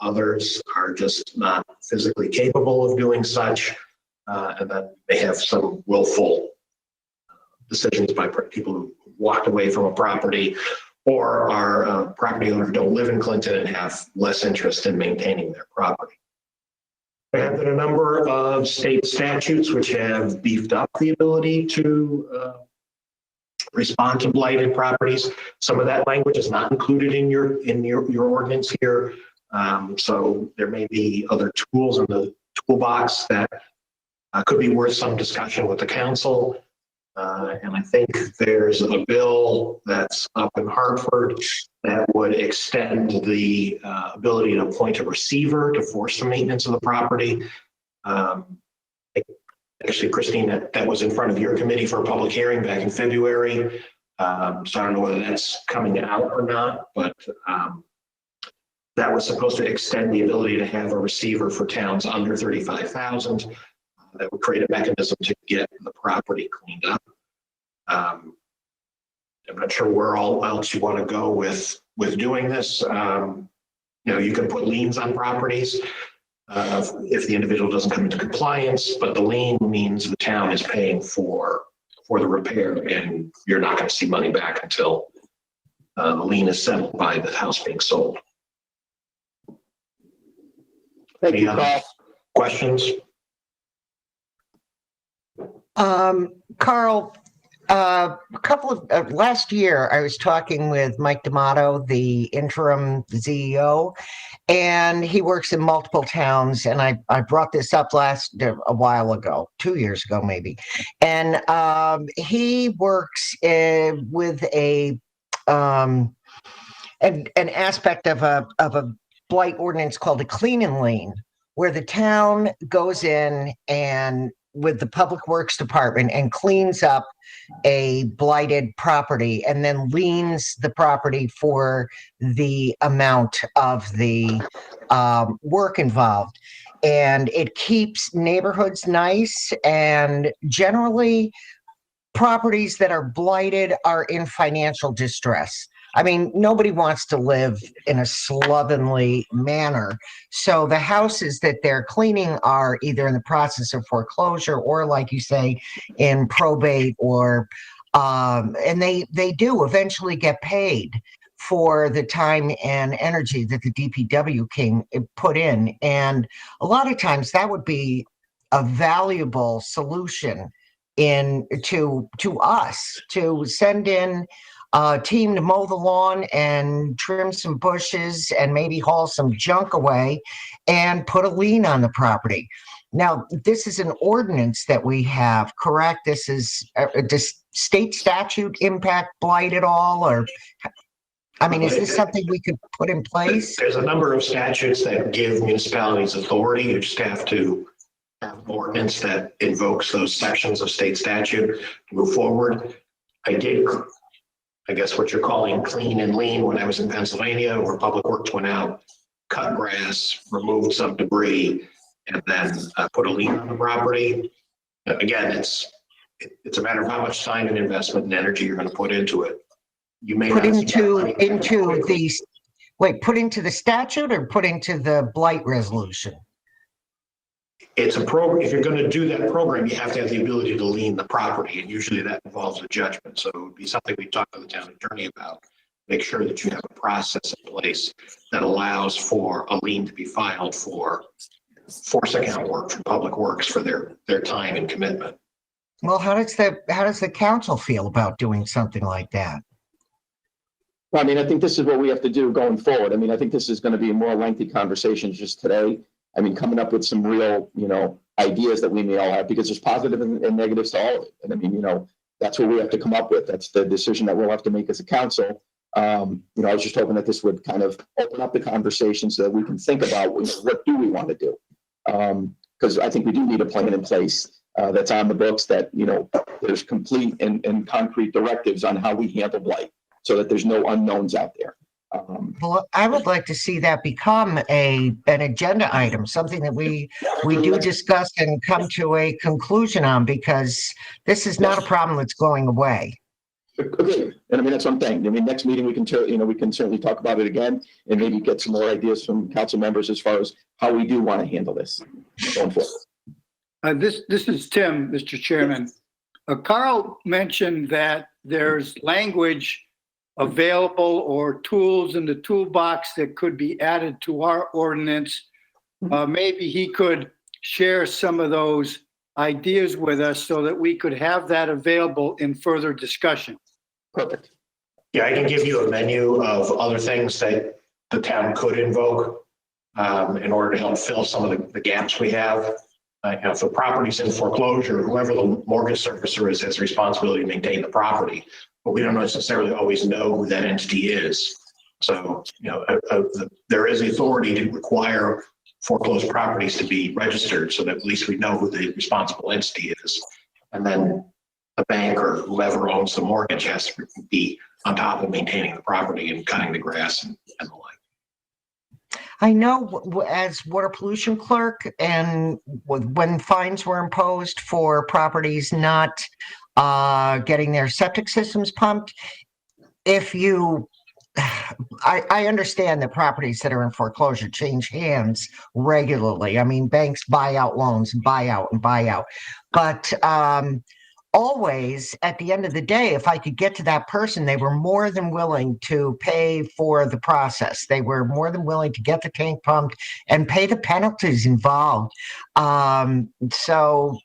Others are just not physically capable of doing such, and then they have some willful decisions by people who walked away from a property, or are property owners who don't live in Clinton and have less interest in maintaining their property. There have been a number of state statutes which have beefed up the ability to respond to blighted properties. Some of that language is not included in your ordinance here. So there may be other tools in the toolbox that could be worth some discussion with the council. And I think there's a bill that's up in Hartford that would extend the ability to appoint a receiver to force the maintenance of the property. Actually, Christine, that was in front of your committee for a public hearing back in February. So I don't know whether that's coming out or not, but that was supposed to extend the ability to have a receiver for towns under 35,000. That would create a mechanism to get the property cleaned up. I'm not sure where all else you want to go with doing this. You can put liens on properties if the individual doesn't come into compliance, but the lien means the town is paying for the repair, and you're not going to see money back until the lien is settled by the house being sold. Thank you, Any other questions? Carl, a couple of last year, I was talking with Mike D'Amato, the interim CEO, and he works in multiple towns. And I brought this up a while ago, 2 years ago, maybe. And he works with an aspect of a blight ordinance called a clean and lien, where the town goes in and with the Public Works Department and cleans up a blighted property and then liens the property for the amount of the work involved. And it keeps neighborhoods nice, and generally properties that are blighted are in financial distress. I mean, nobody wants to live in a slovenly manner. So the houses that they're cleaning are either in the process of foreclosure or, like you say, in probate, or and they do eventually get paid for the time and energy that the DPW put in. And a lot of times that would be a valuable solution to us to send in a team to mow the lawn and trim some bushes and maybe haul some junk away and put a lien on the property. Now, this is an ordinance that we have, correct? This is, does state statute impact blight at all? Or, I mean, is this something we could put in place? There's a number of statutes that give municipalities authority. You just have to have an ordinance that invokes those sections of state statute to move forward. I did, I guess what you're calling clean and lean when I was in Pennsylvania, where Public Works went out, cut grass, removed some debris, and then put a lien on the property. Again, it's a matter of how much time and investment and energy you're going to put into it. You may Put not see into that put into the statute or put into the blight resolution? It's a program. If you're going to do that program, you have to have the ability to lien the property, and usually that involves a judgment. So it would be something we talk to the town attorney about. Make sure that you have a process in place that allows for a lien to be filed for force account work from Public Works for their time and commitment. Well, how does the council feel about doing something like that? I mean, I think this is what we have to do going forward. I mean, I think this is going to be a more lengthy conversation just today. I mean, coming up with some real, ideas that we may all have, because there's positive and negatives to all of it. And I mean, that's what we have to come up with. That's the decision that we'll have to make as a council. I was just hoping that this would kind of open up the conversation so that we can think about what do we want to do. Because I think we do need a plan in place that's on the books that, there's complete and concrete directives on how we handle blight so that there's no unknowns out there. Well, I would like to see that become an agenda item, something that we do discuss and come to a conclusion on, because this is not a problem that's going away. Okay, and I mean, that's one thing. I mean, next meeting, we can certainly talk about it again and maybe get some more ideas from council members as far as how we do want to handle this going forward. This is Tim, Mr. Chairman. Carl mentioned that there's language available or tools in the toolbox that could be added to our ordinance. Maybe he could share some of those ideas with us so that we could have that available in further discussion. Perfect. Yeah, I can give you a menu of other things that the town could invoke in order to help fill some of the gaps we have. For properties in foreclosure, whoever the mortgage servicer is has responsibility to maintain the property, but we don't necessarily always know who that entity is. So, there is authority to require foreclosed properties to be registered so that at least we know who the responsible entity is. And then the bank or whoever owns the mortgage has to be on top of maintaining the property and cutting the grass and the like. I know as water pollution clerk, and when fines were imposed for properties not getting their septic systems pumped, I understand that properties that are in foreclosure change hands regularly. I mean, banks buy out loans and buy out. But always at the end of the day, if I could get to that person, they were more than willing to pay for the process. They were more than willing to get the tank pumped and pay the penalties involved. So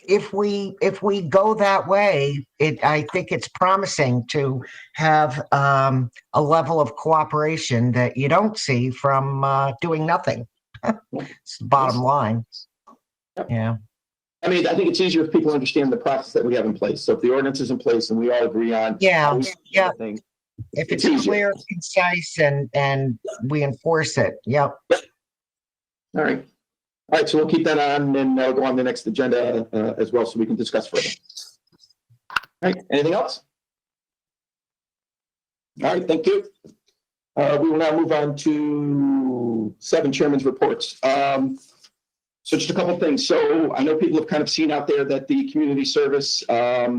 if we go that way, I think it's promising to have a level of cooperation that you don't see from doing nothing. It's the bottom line. Yeah. I mean, I think it's easier if people understand the process that we have in place. So if the ordinance is in place and we all agree on. Yeah. Thing, if it's easier. clear, concise, and we enforce it. Yep. All right. All right, so we'll keep that on and go on the next agenda as well so we can discuss further. All right, anything else? All right, thank you. We will now move on to 7 chairman's reports. So just a couple of things. So I know people have kind of seen out there that the community service, a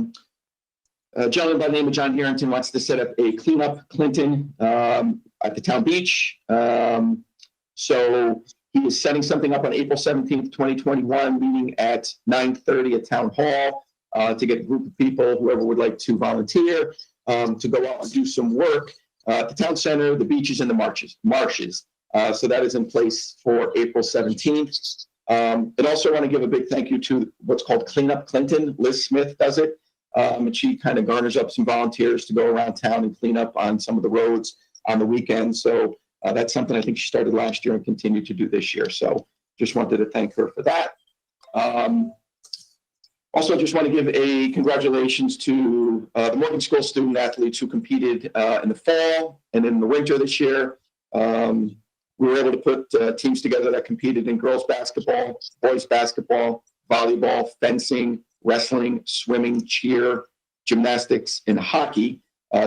gentleman by the name of John Harrington wants to set up a cleanup Clinton at the town beach. So he is setting something up on April 17th, 2021, meeting at 9:30 at Town Hall to get a group of people, whoever would like to volunteer, to go out and do some work. the town center, the beaches, and the marshes. So that is in place for April 17th. And also want to give a big thank you to what's called Clean Up Clinton. Liz Smith does it. And she kind of garners up some volunteers to go around town and clean up on some of the roads on the weekends. So that's something I think she started last year and continued to do this year. So just wanted to thank her for that. Also, just want to give a congratulations to the Morgan School student athletes who competed in the fall and in the winter this year. We were able to put teams together that competed in girls basketball, boys basketball, volleyball, fencing, wrestling, swimming, cheer, gymnastics, and hockey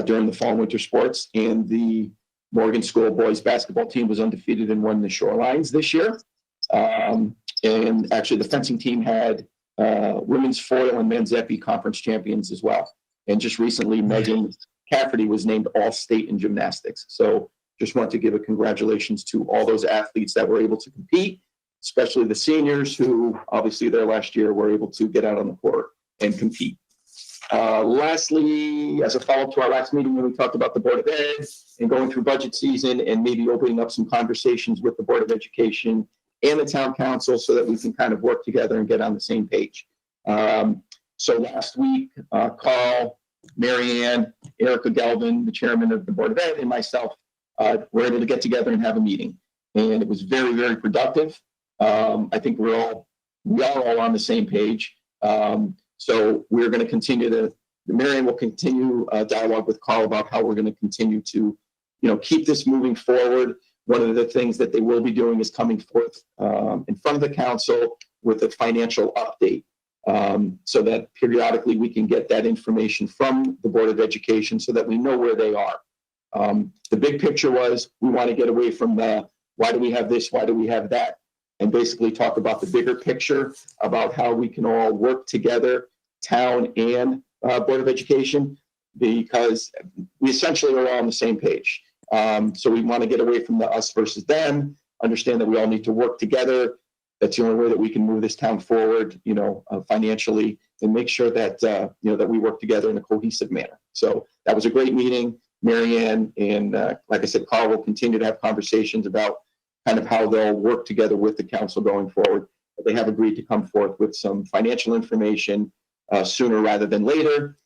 during the fall and winter sports. And the Morgan School boys basketball team was undefeated and won the Shorelines this year. And actually, the fencing team had women's foil and men's épée conference champions as well. And just recently, Megan Cafferty was named All-State in gymnastics. So just want to give a congratulations to all those athletes that were able to compete, especially the seniors who obviously their last year were able to get out on the court and compete. Lastly, as a follow-up to our last meeting when we talked about the Board of Ed and going through budget season and maybe opening up some conversations with the Board of Education and the town council so that we can kind of work together and get on the same page. So last week, Carl, Mary Ann, Erica Galvin, the chairman of the Board of Ed, and myself were able to get together and have a meeting. And it was very, very productive. I think we are all on the same page. So we're going to continue to, Mary Ann will continue dialogue with Carl about how we're going to continue to, keep this moving forward. One of the things that they will be doing is coming forth in front of the council with a financial update so that periodically we can get that information from the Board of Education so that we know where they are. The big picture was we want to get away from the why do we have this, why do we have that, and basically talk about the bigger picture about how we can all work together, town and Board of Education, because we essentially are all on the same page. So we want to get away from the us versus them, understand that we all need to work together. That's the only way that we can move this town forward, financially, and make sure that, that we work together in a cohesive manner. So that was a great meeting. Mary Ann and, like I said, Carl will continue to have conversations about kind of how they'll work together with the council going forward. But they have agreed to come forth with some financial information sooner rather than later,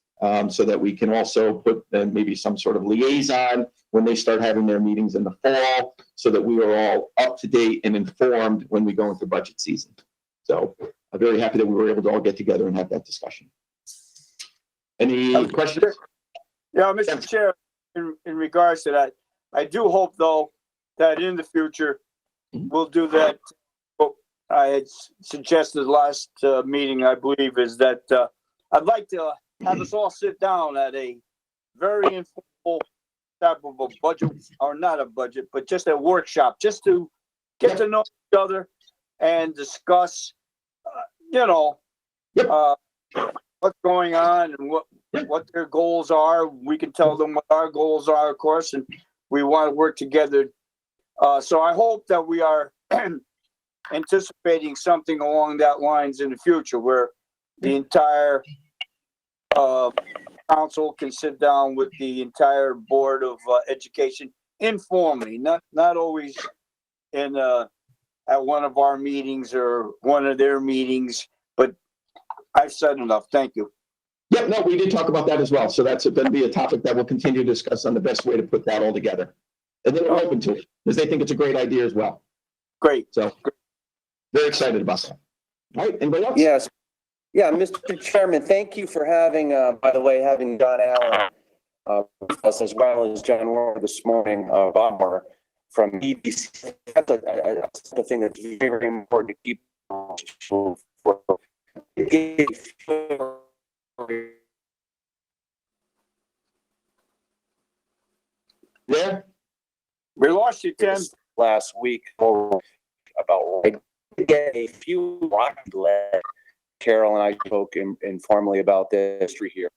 so that we can also put maybe some sort of liaison when they start having their meetings in the fall, so that we are all up to date and informed when we go into budget season. So I'm very happy that we were able to all get together and have that discussion. Any questions? Yeah, Mr. Chair, in regards to that, I do hope though that in the future we'll do that. What I had suggested last meeting, I believe, is that I'd like to have us all sit down at a very informal type of a budget, or not a budget, but just a workshop, just to get to know each other and discuss, what's going on and what their goals are. We can tell them what our goals are, of course, and we want to work together. So I hope that we are anticipating something along that lines in the future, where the entire council can sit down with the entire Board of Education informally, not always in at one of our meetings or one of their meetings. But I've said enough. Thank you. Yep, no, we did talk about that as well. So that's going to be a topic that we'll continue to discuss on the best way to put that all together. And then we're open to it because they think it's a great idea as well. Great. So very excited about that. All right, anybody else? Yes. Yeah, Mr. Chairman, thank you for having, by the way, having John Allen with us, as well as John Warner this morning, Bob Warner from EBC. That's a thing that's very, very important to keep for. Yeah. We lost you, Tim. Last week about get a few rocky lead. Carol and I spoke informally about the history here.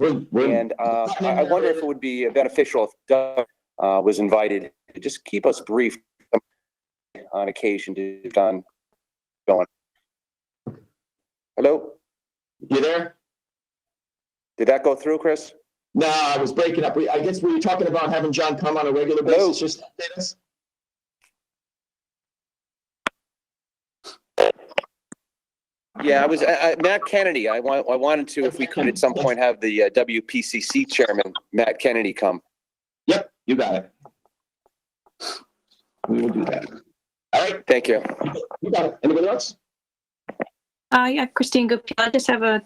And I wonder if it would be beneficial if Doug was invited to just keep us brief on occasion to John going. Hello? You there? Did that go through, Chris? No, I was breaking up. I guess we were talking about having John come on a regular Hello? basis, just to update us. Yeah, I was, Matt Kennedy, I wanted to, if we could at some point have the WPCC chairman, Matt Kennedy, come. Yep, you got it. We will do that. All right, Thank you. you got it. Anybody else? Yeah, Christine Goupil, I just have a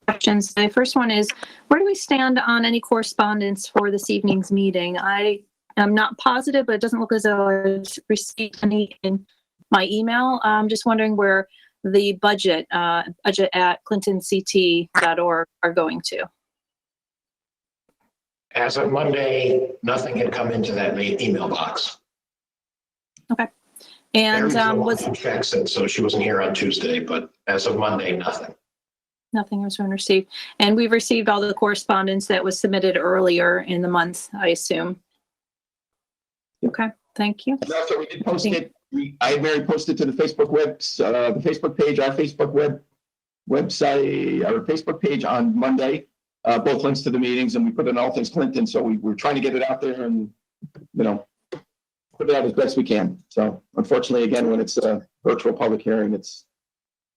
questions. The first one is, where do we stand on any correspondence for this evening's meeting? I am not positive, but it doesn't look as though I received any in my email. I'm just wondering where the budget at clintonct.org are going to. As of Monday, nothing had come into that email box. And was She checks it, so she wasn't here on Tuesday, but as of Monday, nothing. nothing was received. And we've received all the correspondence that was submitted earlier in the month, I assume. Okay, thank you. And also, we did post it. I had Mary posted to the Facebook the Facebook page, our Facebook website, our Facebook page on Monday, both links to the meetings, and we put in All Things Clinton. So we're trying to get it out there and, put it out as best we can. So unfortunately, again, when it's a virtual public hearing, it's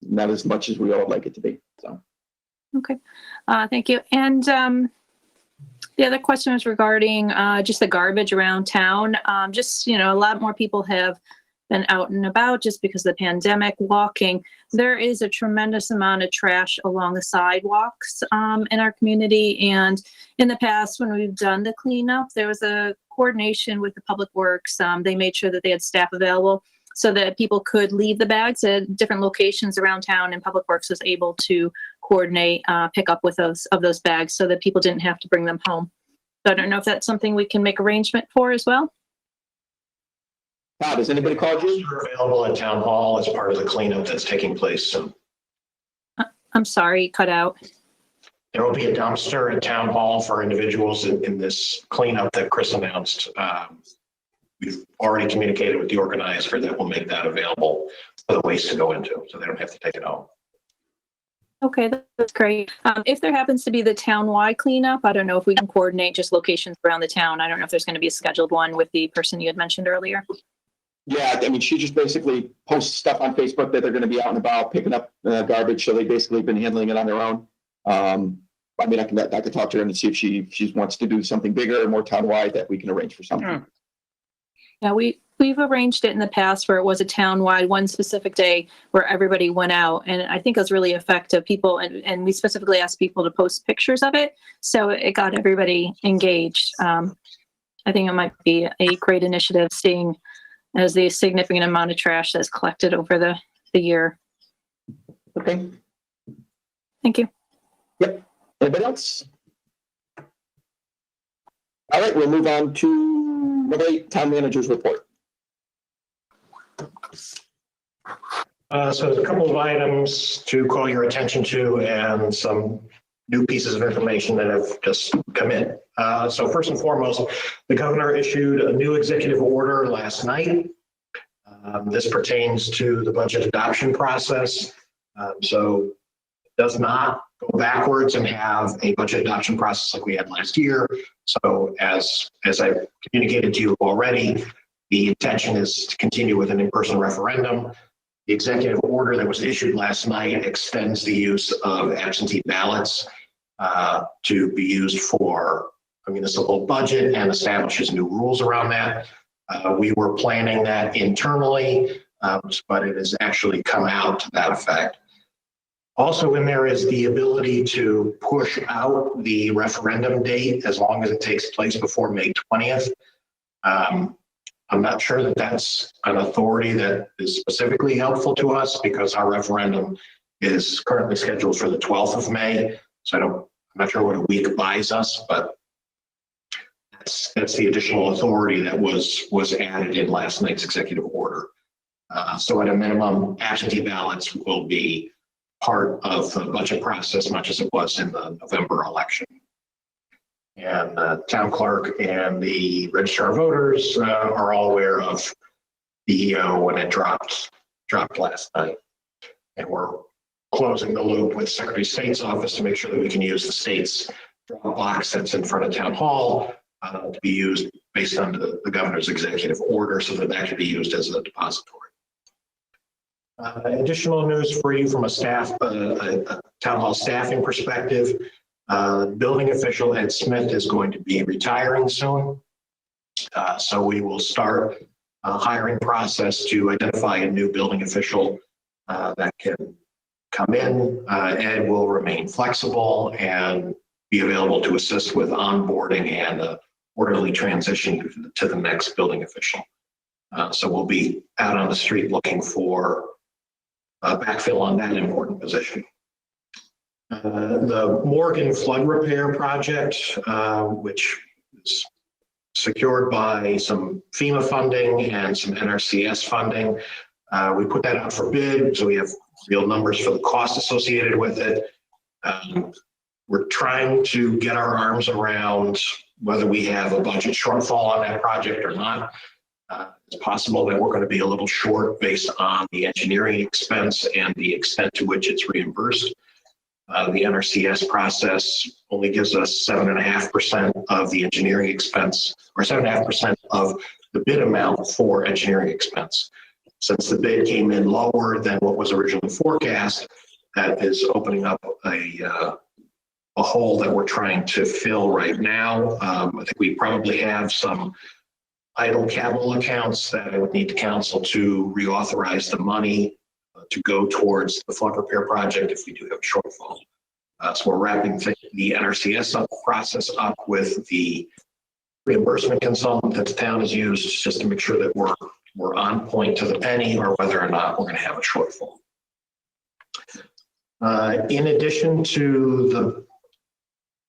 not as much as we all would like it to be. So. Okay, thank you. And the other question was regarding just the garbage around town. A lot more people have been out and about just because of the pandemic, walking. There is a tremendous amount of trash along the sidewalks in our community. And in the past, when we've done the cleanup, there was a coordination with the Public Works. They made sure that they had staff available so that people could leave the bags at different locations around town, and Public Works was able to coordinate pickup with those bags so that people didn't have to bring them home. So I don't know if that's something we can make arrangement for as well. Todd, has anybody called you? They're available at Town Hall as part of the cleanup that's taking place. So I'm sorry, cut out. there will be a dumpster at Town Hall for individuals in this cleanup that Chris announced. We've already communicated with the organizer that will make that available for the waste to go into, so they don't have to take it home. Okay, that's great. If there happens to be the town-wide cleanup, I don't know if we can coordinate just locations around the town. I don't know if there's going to be a scheduled one with the person you had mentioned earlier. Yeah, I mean, she just basically posts stuff on Facebook that they're going to be out and about picking up garbage. So they basically been handling it on their own. I mean, I could talk to her and see if she wants to do something bigger or more town-wide that we can arrange for something. Yeah, we've arranged it in the past where it was a town-wide, one specific day where everybody went out. And I think it was really effective. People, and we specifically asked people to post pictures of it. So it got everybody engaged. I think it might be a great initiative, seeing as the significant amount of trash that's collected over the year. Okay. Thank you. Yep. Anybody else? All right, we'll move on to number 8, town manager's report. So there's a couple of items to call your attention to and some new pieces of information that have just come in. So first and foremost, the governor issued a new executive order last night. This pertains to the budget adoption process. So it does not go backwards and have a budget adoption process like we had last year. So as I communicated to you already, the intention is to continue with an in-person referendum. The executive order that was issued last night extends the use of absentee ballots to be used for a municipal budget and establishes new rules around that. We were planning that internally, but it has actually come out to that effect. Also in there is the ability to push out the referendum date as long as it takes place before May 20th. I'm not sure that that's an authority that is specifically helpful to us because our referendum is currently scheduled for the 12th of May. So I'm not sure what a week buys us, but that's the additional authority that was added in last night's executive order. So at a minimum, absentee ballots will be part of the budget process, much as it was in the November election. And the town clerk and the registrar of voters are all aware of the EO when it dropped last night. And we're closing the loop with Secretary of State's office to make sure that we can use the state's box that's in front of Town Hall to be used based on the governor's executive order, so that can be used as a depository. Additional news for you from a Town Hall staffing perspective. Building official Ed Smith is going to be retiring soon. So we will start a hiring process to identify a new building official that can come in. Ed will remain flexible and be available to assist with onboarding and a orderly transition to the next building official. So we'll be out on the street looking for backfill on that important position. The Morgan flood repair project, which is secured by some FEMA funding and some NRCS funding. We put that out for bid, so we have real numbers for the cost associated with it. We're trying to get our arms around whether we have a budget shortfall on that project or not. It's possible that we're going to be a little short based on the engineering expense and the extent to which it's reimbursed. The NRCS process only gives us 7.5% of the engineering expense, or 7.5% of the bid amount for engineering expense. Since the bid came in lower than what was originally forecast, that is opening up a hole that we're trying to fill right now. I think we probably have some idle capital accounts that I would need to council to reauthorize the money to go towards the flood repair project if we do have a shortfall. So we're wrapping the NRCS process up with the reimbursement consultant that the town has used, just to make sure that we're on point to the penny, or whether or not we're going to have a shortfall. In addition to the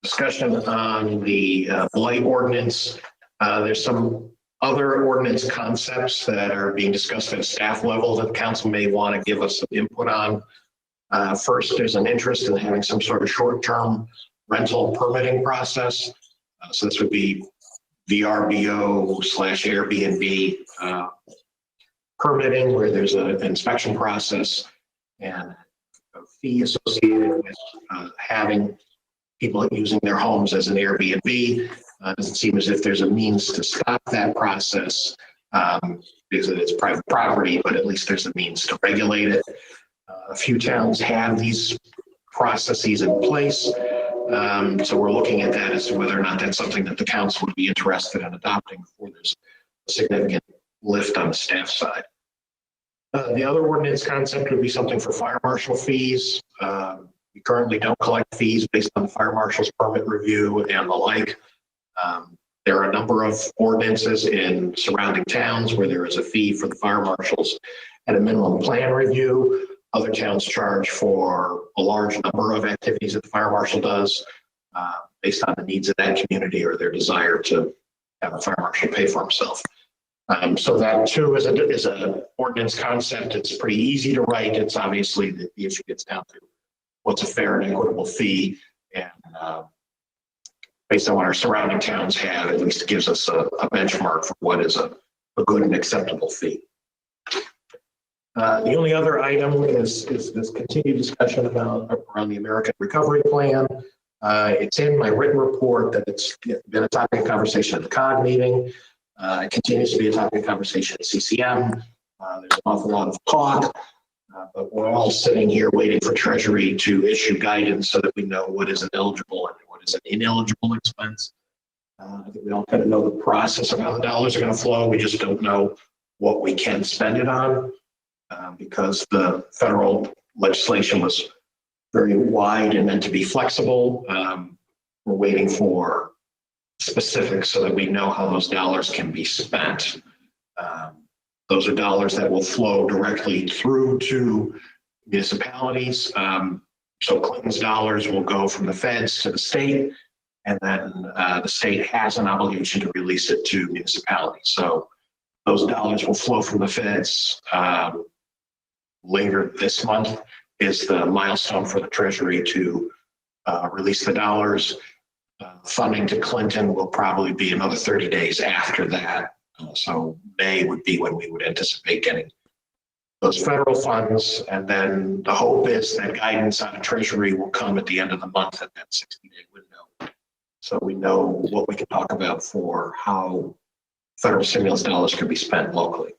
discussion on the blight ordinance, there's some other ordinance concepts that are being discussed at a staff level that the council may want to give us some input on. First, there's an interest in having some sort of short-term rental permitting process. So this would be VRBO/Airbnb permitting, where there's an inspection process and a fee associated with having people using their homes as an Airbnb. Doesn't seem as if there's a means to stop that process because it's private property, but at least there's a means to regulate it. A few towns have these processes in place. So we're looking at that as to whether or not that's something that the council would be interested in adopting before there's a significant lift on the staff side. The other ordinance concept would be something for fire marshal fees. We currently don't collect fees based on the fire marshal's permit review and the like. There are a number of ordinances in surrounding towns where there is a fee for the fire marshals at a minimum plan review. Other towns charge for a large number of activities that the fire marshal does based on the needs of that community or their desire to have a fire marshal pay for himself. So that too is a ordinance concept. It's pretty easy to write. It's obviously the issue gets down to what's a fair and equitable fee, and based on what our surrounding towns have, at least it gives us a benchmark for what is a good and acceptable fee. The only other item is this continued discussion around the American Recovery Plan. It's in my written report that it's been a topic of conversation at the COG meeting. It continues to be a topic of conversation at CCM. There's an awful lot of talk, but we're all sitting here waiting for Treasury to issue guidance so that we know what is an eligible and what is an ineligible expense. I think we all kind of know the process of how the dollars are going to flow. We just don't know what we can spend it on because the federal legislation was very wide and meant to be flexible. We're waiting for specifics so that we know how those dollars can be spent. Those are dollars that will flow directly through to municipalities. So Clinton's dollars will go from the feds to the state, and then the state has an obligation to release it to municipalities. So those dollars will flow from the feds. Later this month is the milestone for the Treasury to release the dollars. Funding to Clinton will probably be another 30 days after that. So May would be when we would anticipate getting those federal funds. And then the hope is that guidance on the Treasury will come at the end of the month at that 60-day window So we know what we can talk about for how federal stimulus dollars could be spent locally.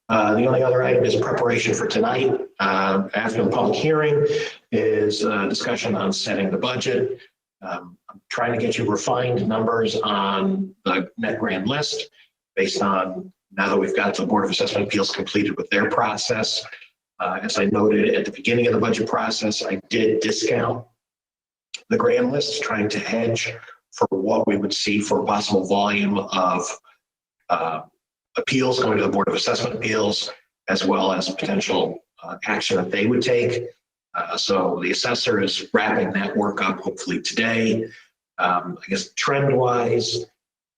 The only other item is preparation for tonight. After the public hearing is a discussion on setting the budget. I'm trying to get you refined numbers on the net grand list based on now that we've got the Board of Assessment Appeals completed with their process. As I noted at the beginning of the budget process, I did discount the grand list, trying to hedge for what we would see for possible volume of appeals going to the Board of Assessment Appeals, as well as potential action that they would take. So the assessor is wrapping that work up hopefully today. I guess trend-wise,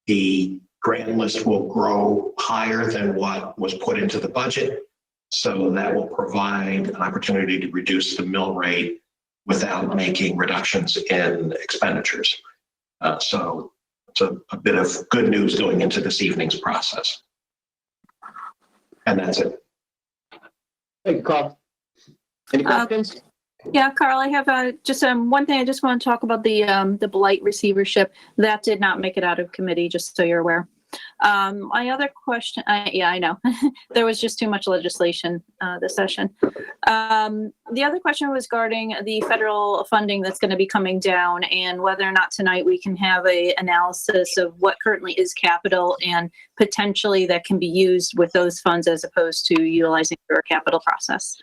the grand list will grow higher than what was put into the budget. So that will provide an opportunity to reduce the mill rate without making reductions in expenditures. So it's a bit of good news going into this evening's process. And that's it. Thank you, Carl. Any questions? Yeah, Carl, I have just one thing I just want to talk about the blight receivership. That did not make it out of committee, just so you're aware. My other question, yeah, I know. There was just too much legislation this session. The other question was regarding the federal funding that's going to be coming down and whether or not tonight we can have a analysis of what currently is capital and potentially that can be used with those funds as opposed to utilizing for a capital process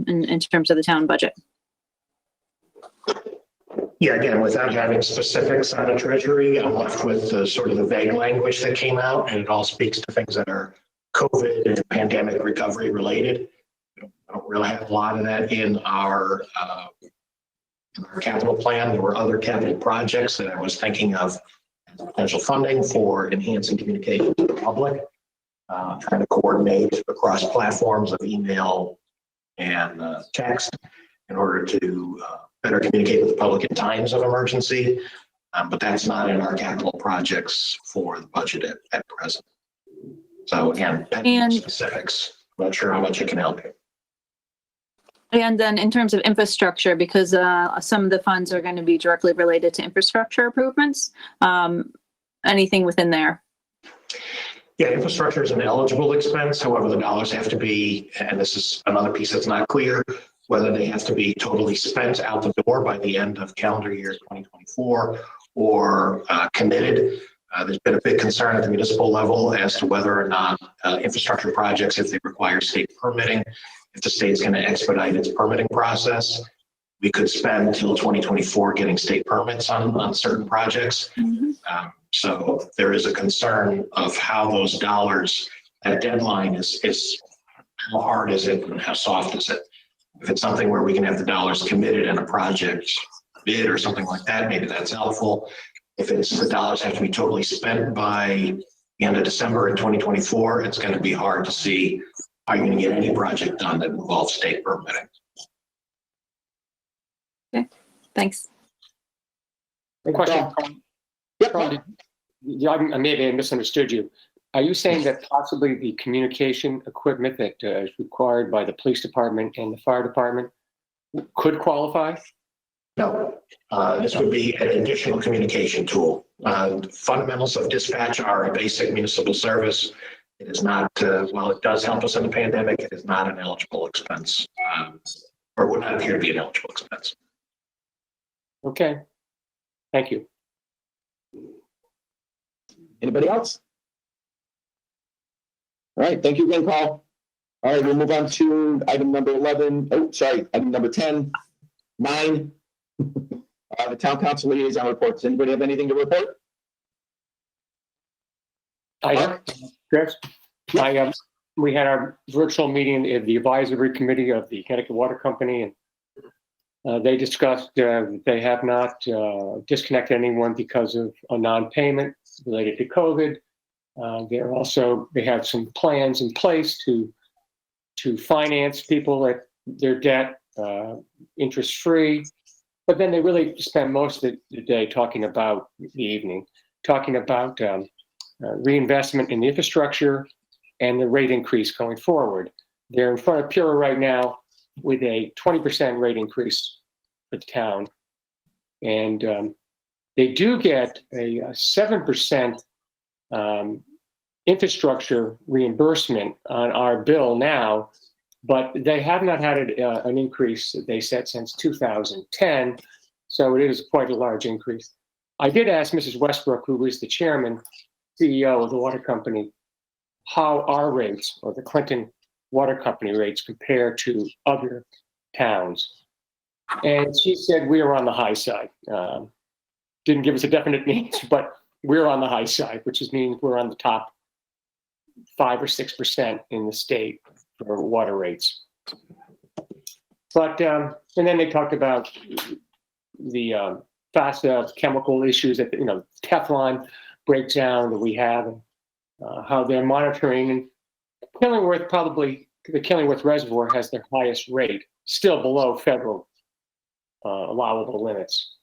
in terms of the town budget. Yeah, again, without having specifics on the treasury, I'm left with the sort of the vague language that came out, and it all speaks to things that are COVID and pandemic recovery related. I don't really have a lot of that in our capital plan. There were other capital projects that I was thinking of as potential funding for enhancing communication to the public, trying to coordinate across platforms of email and text in order to better communicate with the public in times of emergency. But that's not in our capital projects for the budget at present. So again, pending specifics, I'm not sure how much it can help you. And then in terms of infrastructure, because some of the funds are going to be directly related to infrastructure improvements, anything within there? Yeah, infrastructure is an eligible expense. However, the dollars have to be, and this is another piece that's not clear, whether they have to be totally spent out the door by the end of calendar year 2024 or committed. There's been a big concern at the municipal level as to whether or not infrastructure projects, if they require state permitting, if the state is going to expedite its permitting process, we could spend until 2024 getting state permits on certain projects. So there is a concern of how those dollars, that deadline is how hard is it and how soft is it? If it's something where we can have the dollars committed in a project bid or something like that, maybe that's helpful. If it's the dollars have to be totally spent by the end of December in 2024, it's going to be hard to see how you're going to get any project done that involves state permitting. Okay, thanks. Question. Yep. Maybe I misunderstood you. Are you saying that possibly the communication equipment that is required by the police department and the fire department could qualify? No, this would be an additional communication tool. Fundamentals of dispatch are a basic municipal service. It is not, while it does help us in the pandemic, it is not an eligible expense, or would not appear to be an eligible expense. Okay, thank you. Anybody else? All right, thank you again, Carl. All right, we'll move on to item number 11. Oh, sorry, item number 10, 9. The town council liaison reports. Anybody have anything to report? Chris, we had our virtual meeting of the advisory committee of the Connecticut Water Company, and they discussed they have not disconnected anyone because of a non-payment related to COVID. They have some plans in place to finance people at their debt interest-free. But then they really spend most of the day talking about reinvestment in the infrastructure and the rate increase going forward. They're in front of PURA right now with a 20% rate increase for the town. And They do get a 7% infrastructure reimbursement on our bill now, but they have not had an increase, they said, since 2010. So it is quite a large increase. I did ask Mrs. Westbrook, who is the chairman, CEO of the water company, how our rates, or the Clinton Water Company rates, compare to other towns. And she said we are on the high side. Didn't give us a definite means, but we're on the high side, which means we're on the top 5 or 6% in the state for water rates. But, and then they talked about the FASA chemical issues that, Teflon breakdown that we have, and how they're monitoring. And Killingworth, probably the Killingworth Reservoir has their highest rate, still below federal allowable limits,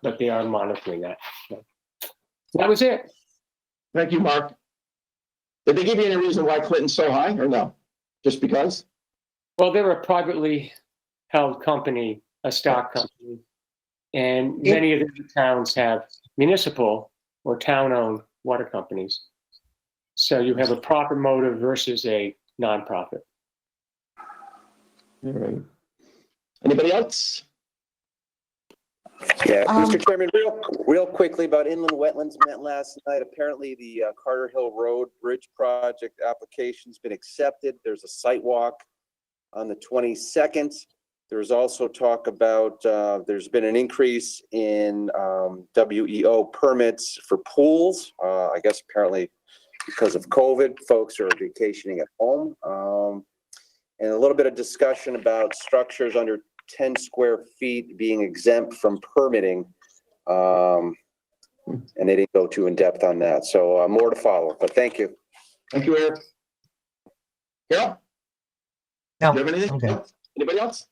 but they are monitoring that. So that was it. Thank you, Mark. Did they give you any reason why Clinton's so high, or no? Just because? Well, they're a privately held company, a stock company, and many of the towns have municipal or town-owned water companies. So you have a profit motive versus a nonprofit. All right. Anybody else? Yeah, Mr. Chairman, real quickly about inland wetlands met last night. Apparently the Carter Hill Road Bridge Project application's been accepted. There's a site walk on the 22nd. There's also talk about, there's been an increase in WEO permits for pools. I guess apparently because of COVID, folks are vacationing at home. And a little bit of discussion about structures under 10 square feet being exempt from permitting. And they didn't go too in depth on that. So more to follow, but thank you. Thank you, Eric. Carol? No, Do you have anything? I'm good. Anybody else?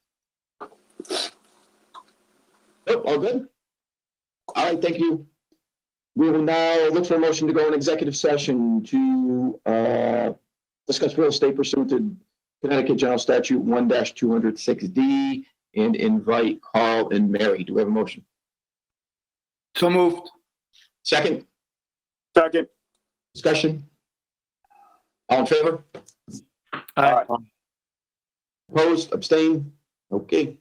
Nope, all good? All right, thank you. We will now look for a motion to go in executive session to discuss real estate pursuant to Connecticut General Statute 1-206D and invite Carl and Mary. Do we have a motion? So moved. Second, Second. discussion? All in favor? Aye. Opposed, abstain? Okay.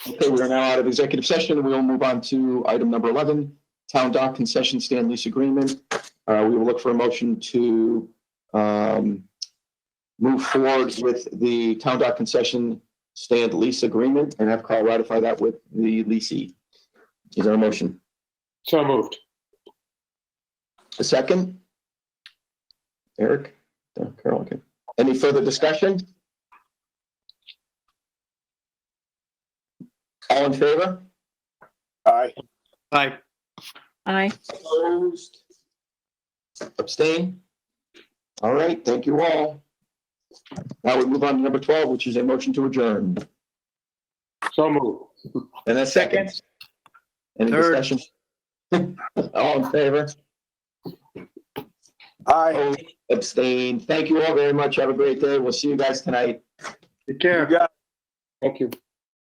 Okay, we are now out of executive session. We will move on to item number 11, Town Dock Concession Stand Lease Agreement. We will look for a motion to move forward with the Town Dock Concession Stand Lease Agreement and have Carl ratify that with the leasee. Is there a motion? So moved. A second? Eric? No, Carol, okay. Any further discussion? All in favor? Aye. Aye. Aye. Opposed? Abstain? All right, thank you all. Now we move on to number 12, which is a motion to adjourn. So moved. And a second? Any Third. discussion? All in favor? Aye. Opposed? Abstain. Thank you all very much. Have a great day. We'll see you guys tonight. Take care. You got it. Thank you.